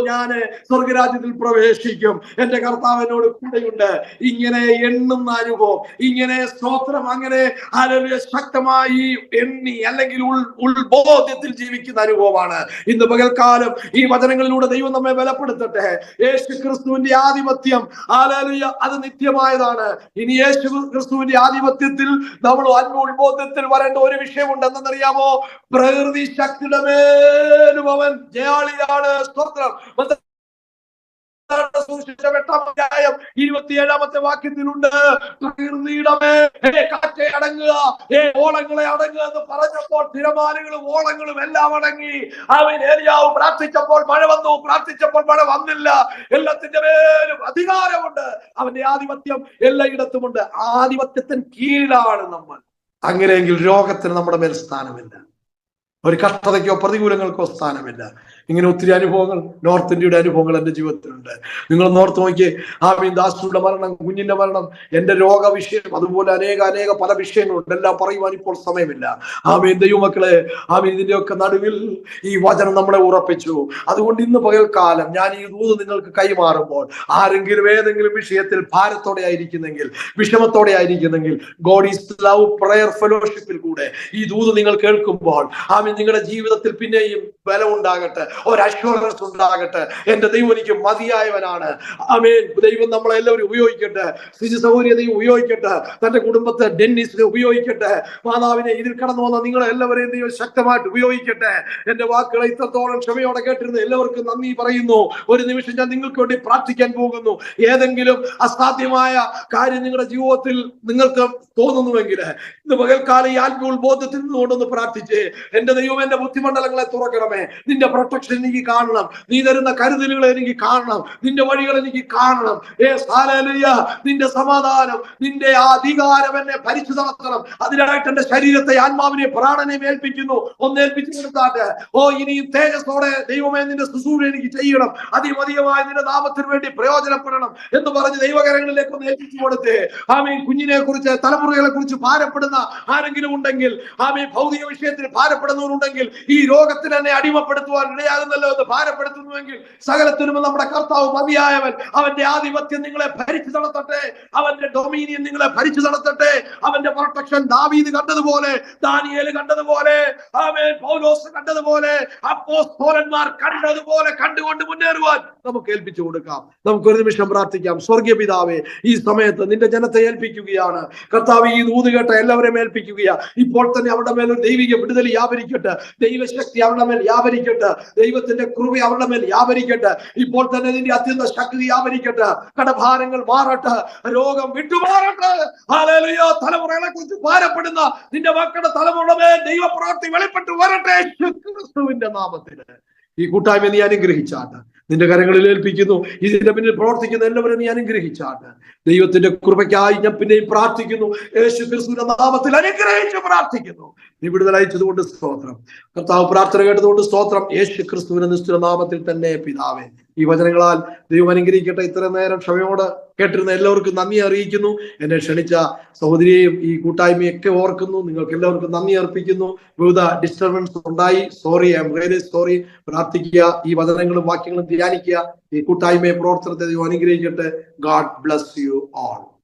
ഞാൻ സ്വർഗരാജ്യത്തിൽ പ്രവേശിക്കും. എന്റെ കർത്താവ് എന്നോട് കൂടെയുണ്ട്. ഇങ്ങനെ എണ്ണുന്ന അനുഭവം, ഇങ്ങനെ സ്തോത്രം, അങ്ങനെ ശക്തമായി എണ്ണി അല്ലെങ്കിൽ ഉൾബോധ്യത്തിൽ ജീവിക്കുന്ന അനുഭവമാണ് ഇന്ന് പകൽക്കാലം ഈ വചനങ്ങളിലൂടെ ദൈവം നമ്മെ ബലപ്പെടുത്തട്ടെ. യേശു ക്രിസ്തുവിന്റെ ആധിപത്യം അത് നിത്യമായതാണ്. ഇനി യേശു ക്രിസ്തുവിന്റെ ആധിപത്യത്തിൽ നമ്മൾ ഉത്ബോധത്തിൽ വരേണ്ട ഒരു വിഷയമുണ്ട്. എന്തെന്നറിയാമോ? പ്രകൃതി ശക്തിയുടെ മേലും അവൻ ജയാളിയാണ്. സ്തോത്രം. 27-ാമത്തെ വാക്യത്തിലുണ്ട്, പ്രകൃതിയുടെ കാറ്റെ അടങ്ങുക, ഓളങ്ങളെ അടങ്ങുക എന്ന് പറഞ്ഞപ്പോൾ തിരമാലകളും ഓളങ്ങളും എല്ലാം അടങ്ങി. അവൻ ഏലിയാവ് പ്രാർത്ഥിച്ചപ്പോൾ മഴ വന്നു, പ്രാർത്ഥിച്ചപ്പോൾ മഴ വന്നില്ല. എല്ലാത്തിന്റെ മേലും അധികാരമുണ്ട്. അവന്റെ ആധിപത്യം എല്ലായിടത്തുമുണ്ട്. ആധിപത്യത്തിന് കീഴിലാണ് നമ്മൾ. അങ്ങനെയെങ്കിൽ രോഗത്തിന് നമ്മുടെ മേൽ സ്ഥാനമില്ല. ഒരു കഷ്ടതയ്ക്കോ പ്രതികൂലങ്ങൾക്കോ സ്ഥാനമില്ല. ഇങ്ങനെ ഒത്തിരി അനുഭവങ്ങൾ, നോർത്ത് ഇന്ത്യയുടെ അനുഭവങ്ങൾ എൻ്റെ ജീവിതത്തിലുണ്ട്. നിങ്ങൾ നോർത്ത് നോക്കിയേ. ആമീൻ. ദാസുരുടെ മരണം, കുഞ്ഞിന്റെ മരണം, എന്റെ രോഗവിഷയം, അതുപോലെ അനേക പല വിഷയങ്ങളുണ്ട്. എല്ലാം പറയുവാൻ ഇപ്പോൾ സമയമില്ല. ആമീൻ. ദൈവമക്കളെ, ആമീൻ. ഇതിന്റെയൊക്കെ നടുവിൽ ഈ വചനം നമ്മളെ ഉറപ്പിച്ചു. അതുകൊണ്ട് ഇന്ന് പകൽക്കാലം ഞാൻ ഈ ദൂത് നിങ്ങൾക്ക് കൈമാറുമ്പോൾ ആരെങ്കിലും ഏതെങ്കിലും വിഷയത്തിൽ ഭാരത്തോടെ ആയിരിക്കുന്നെങ്കിൽ, വിഷമത്തോടെ ആയിരിക്കുന്നെങ്കിൽ, ഗോഡ് ഈസ് ലവ് പ്രയർ ഫെലോഷിപ്പിൽ കൂടെ ഈ ദൂത് നിങ്ങൾ കേൾക്കുമ്പോൾ ആമീൻ, നിങ്ങളുടെ ജീവിതത്തിൽ പിന്നെയും ബലം ഉണ്ടാകട്ടെ, ഒരു അഷ്വറൻസ് ഉണ്ടാകട്ടെ. എന്റെ ദൈവം എനിക്ക് മതിയായവനാണ്. ആമേൻ. ദൈവം നമ്മളെല്ലാവരും ഉപയോഗിക്കട്ടെ. സ്ഥിതി സൗകര്യതയും ഉപയോഗിക്കട്ടെ. തന്റെ കുടുംബത്തെ, ഡെന്നിസിനെ ഉപയോഗിക്കട്ടെ. മാതാവിനെ, ഇതിൽ കടന്നു വന്ന നിങ്ങളെ എല്ലാവരെയും ദൈവം ശക്തമായിട്ട് ഉപയോഗിക്കട്ടെ. എന്റെ വാക്കുകളെ ഇത്രത്തോളം ക്ഷമയോടെ കേട്ടിരുന്ന എല്ലാവർക്കും നന്ദി പറയുന്നു. ഒരു നിമിഷം ഞാൻ നിങ്ങൾക്ക് വേണ്ടി പ്രാർത്ഥിക്കാൻ പോകുന്നു. ഏതെങ്കിലും അസാധ്യമായ കാര്യം നിങ്ങളുടെ ജീവിതത്തിൽ നിങ്ങൾക്ക് തോന്നുന്നുവെങ്കിൽ ഇന്ന് പകൽക്കാലം ഈ ആത്മീയ ഉത്ബോധത്തിൽ നിന്നുകൊണ്ടൊന്ന് പ്രാർത്ഥിച്ച്, എന്റെ ദൈവം എന്റെ ബുദ്ധിമണ്ഡലങ്ങളെ തുറക്കണമേ. നിന്റെ പ്രൊട്ടക്ഷൻ എനിക്ക് കാണണം. നീ തരുന്ന കരുതലുകളെ എനിക്ക് കാണണം. നിന്റെ വഴികൾ എനിക്ക് കാണണം. ഹല്ലേലൂയ. നിന്റെ സമാധാനം, നിന്റെ അധികാരം എന്നെ ഭരിച്ചു നടത്തണം. അതിനായിട്ട് എന്റെ ശരീരത്തെ, ആത്മാവിനെ, പ്രാണനെ ഏൽപ്പിക്കുന്നു. ഒന്ന് ഏൽപ്പിച്ചു കൊടുത്താട്ടെ. ഇനിയും തേജസ്സോടെ ദൈവമേ നിന്റെ ശുശ്രൂഷ എനിക്ക് ചെയ്യണം. അധികമായി നിന്റെ നാമത്തിന് വേണ്ടി പ്രയോജനപ്പെടണം എന്ന് പറഞ്ഞ് ദൈവകരങ്ങളിലേക്ക് ഒന്ന് ഏൽപ്പിച്ചു കൊടുത്തേ. ആമീൻ. കുഞ്ഞിനെ കുറിച്ച്, തലമുറകളെ കുറിച്ച് ഭാരപ്പെടുന്ന ആരെങ്കിലും ഉണ്ടെങ്കിൽ, ആമീൻ, ഭൗതിക വിഷയത്തിൽ ഭാരപ്പെടുന്നവരുണ്ടെങ്കിൽ, ഈ രോഗത്തിന് എന്നെ അടിമപ്പെടുത്തുവാൻ ഇടയാ മതിയാകുന്നല്ലോ എന്ന് ഭാരപ്പെടുത്തുന്നുവെങ്കിൽ സകലത്തിനും നമ്മുടെ കർത്താവ് മതിയായവൻ. അവന്റെ ആധിപത്യം നിങ്ങളെ ഭരിച്ചു നടത്തട്ടെ, അവന്റെ ഡൊമീനിയൻ നിങ്ങളെ ഭരിച്ചു നടത്തട്ടെ. അവന്റെ പ്രൊട്ടക്ഷൻ ദാവീദ് കണ്ടതുപോലെ, ദാനിയേൽ കണ്ടതുപോലെ, ആമേൻ, പൗലോസ് കണ്ടതുപോലെ, അപ്പോസ്തലന്മാർ കണ്ടതുപോലെ കണ്ടുകൊണ്ട് മുന്നേറുവാൻ നമുക്ക് ഏൽപ്പിച്ചു കൊടുക്കാം. നമുക്ക് ഒരു നിമിഷം പ്രാർത്ഥിക്കാം. സ്വർഗീയ പിതാവേ, ഈ സമയത്ത് നിന്റെ ജനത്തെ ഏൽപ്പിക്കുകയാണ് കർത്താവ്. ഈ ദൂത് കേട്ട എല്ലാവരെയും ഏൽപ്പിക്കുകയാ. ഇപ്പോൾ തന്നെ അവരുടെ മേൽ ഒരു ദൈവിക വിടുതൽ വ്യാപരിക്കട്ടെ, ദൈവശക്തി അവരുടെ മേൽ വ്യാപരിക്കട്ടെ, ദൈവത്തിന്റെ കൃപ അവരുടെ മേൽ വ്യാപരിക്കട്ടെ. ഇപ്പോൾ തന്നെ നിന്റെ അത്യന്ത ശക്തി വ്യാപരിക്കട്ടെ. കടഭാരങ്ങൾ മാറട്ടെ, രോഗം വിട്ടുമാറട്ടെ. ഹല്ലേലൂയ. തലമുറകളെ കുറിച്ച് ഭാരപ്പെടുന്ന നിന്റെ മക്കളുടെ തലമുറയുടെ മേൽ ദൈവപ്രവൃത്തി വെളിപ്പെട്ടു വരട്ടെ ക്രിസ്തുവിന്റെ നാമത്തിൽ. ഈ കൂട്ടായ്മ നീ അനുഗ്രഹിച്ചാട്ട് നിന്റെ കരങ്ങളിൽ ഏൽപ്പിക്കുന്നു. ഇതിന്റെ പിന്നിൽ പ്രവർത്തിക്കുന്ന എല്ലാവരും നീ അനുഗ്രഹിച്ചാട്ട്. ദൈവത്തിന്റെ കൃപയ്ക്കായി ഞാൻ പിന്നെയും പ്രാർത്ഥിക്കുന്നു. യേശു ക്രിസ്തുവിന്റെ നാമത്തിൽ അനുഗ്രഹിച്ച് പ്രാർത്ഥിക്കുന്നു. നീ വിടുതലയച്ചതുകൊണ്ട് സ്തോത്രം കർത്താവ്. പ്രാർത്ഥന കേട്ടതുകൊണ്ട് സ്തോത്രം. യേശു ക്രിസ്തുവിന്റെ നിസ്തുല നാമത്തിൽ തന്നെ പിതാവേ. ഈ വചനങ്ങളാൽ ദൈവം അനുഗ്രഹിക്കട്ടെ. ഇത്രയും നേരം ക്ഷമയോട് കേട്ടിരുന്ന എല്ലാവർക്കും നന്ദി അറിയിക്കുന്നു. എന്നെ ക്ഷണിച്ച സഹോദരിയെയും ഈ കൂട്ടായ്മയൊക്കെ ഓർക്കുന്നു. നിങ്ങൾക്ക് എല്ലാവർക്കും നന്ദി അർപ്പിക്കുന്നു. വിവിധ ഡിസ്റ്റർബൻസ് ഉണ്ടായി, sorry, I am really sorry. പ്രാർത്ഥിക്കുക, ഈ വചനങ്ങളും വാക്യങ്ങളും ധ്യാനിക്കുക. ഈ കൂട്ടായ്മയെ പ്രവർത്തനത്തെ ദൈവം അനുഗ്രഹിക്കട്ടെ. God bless you all.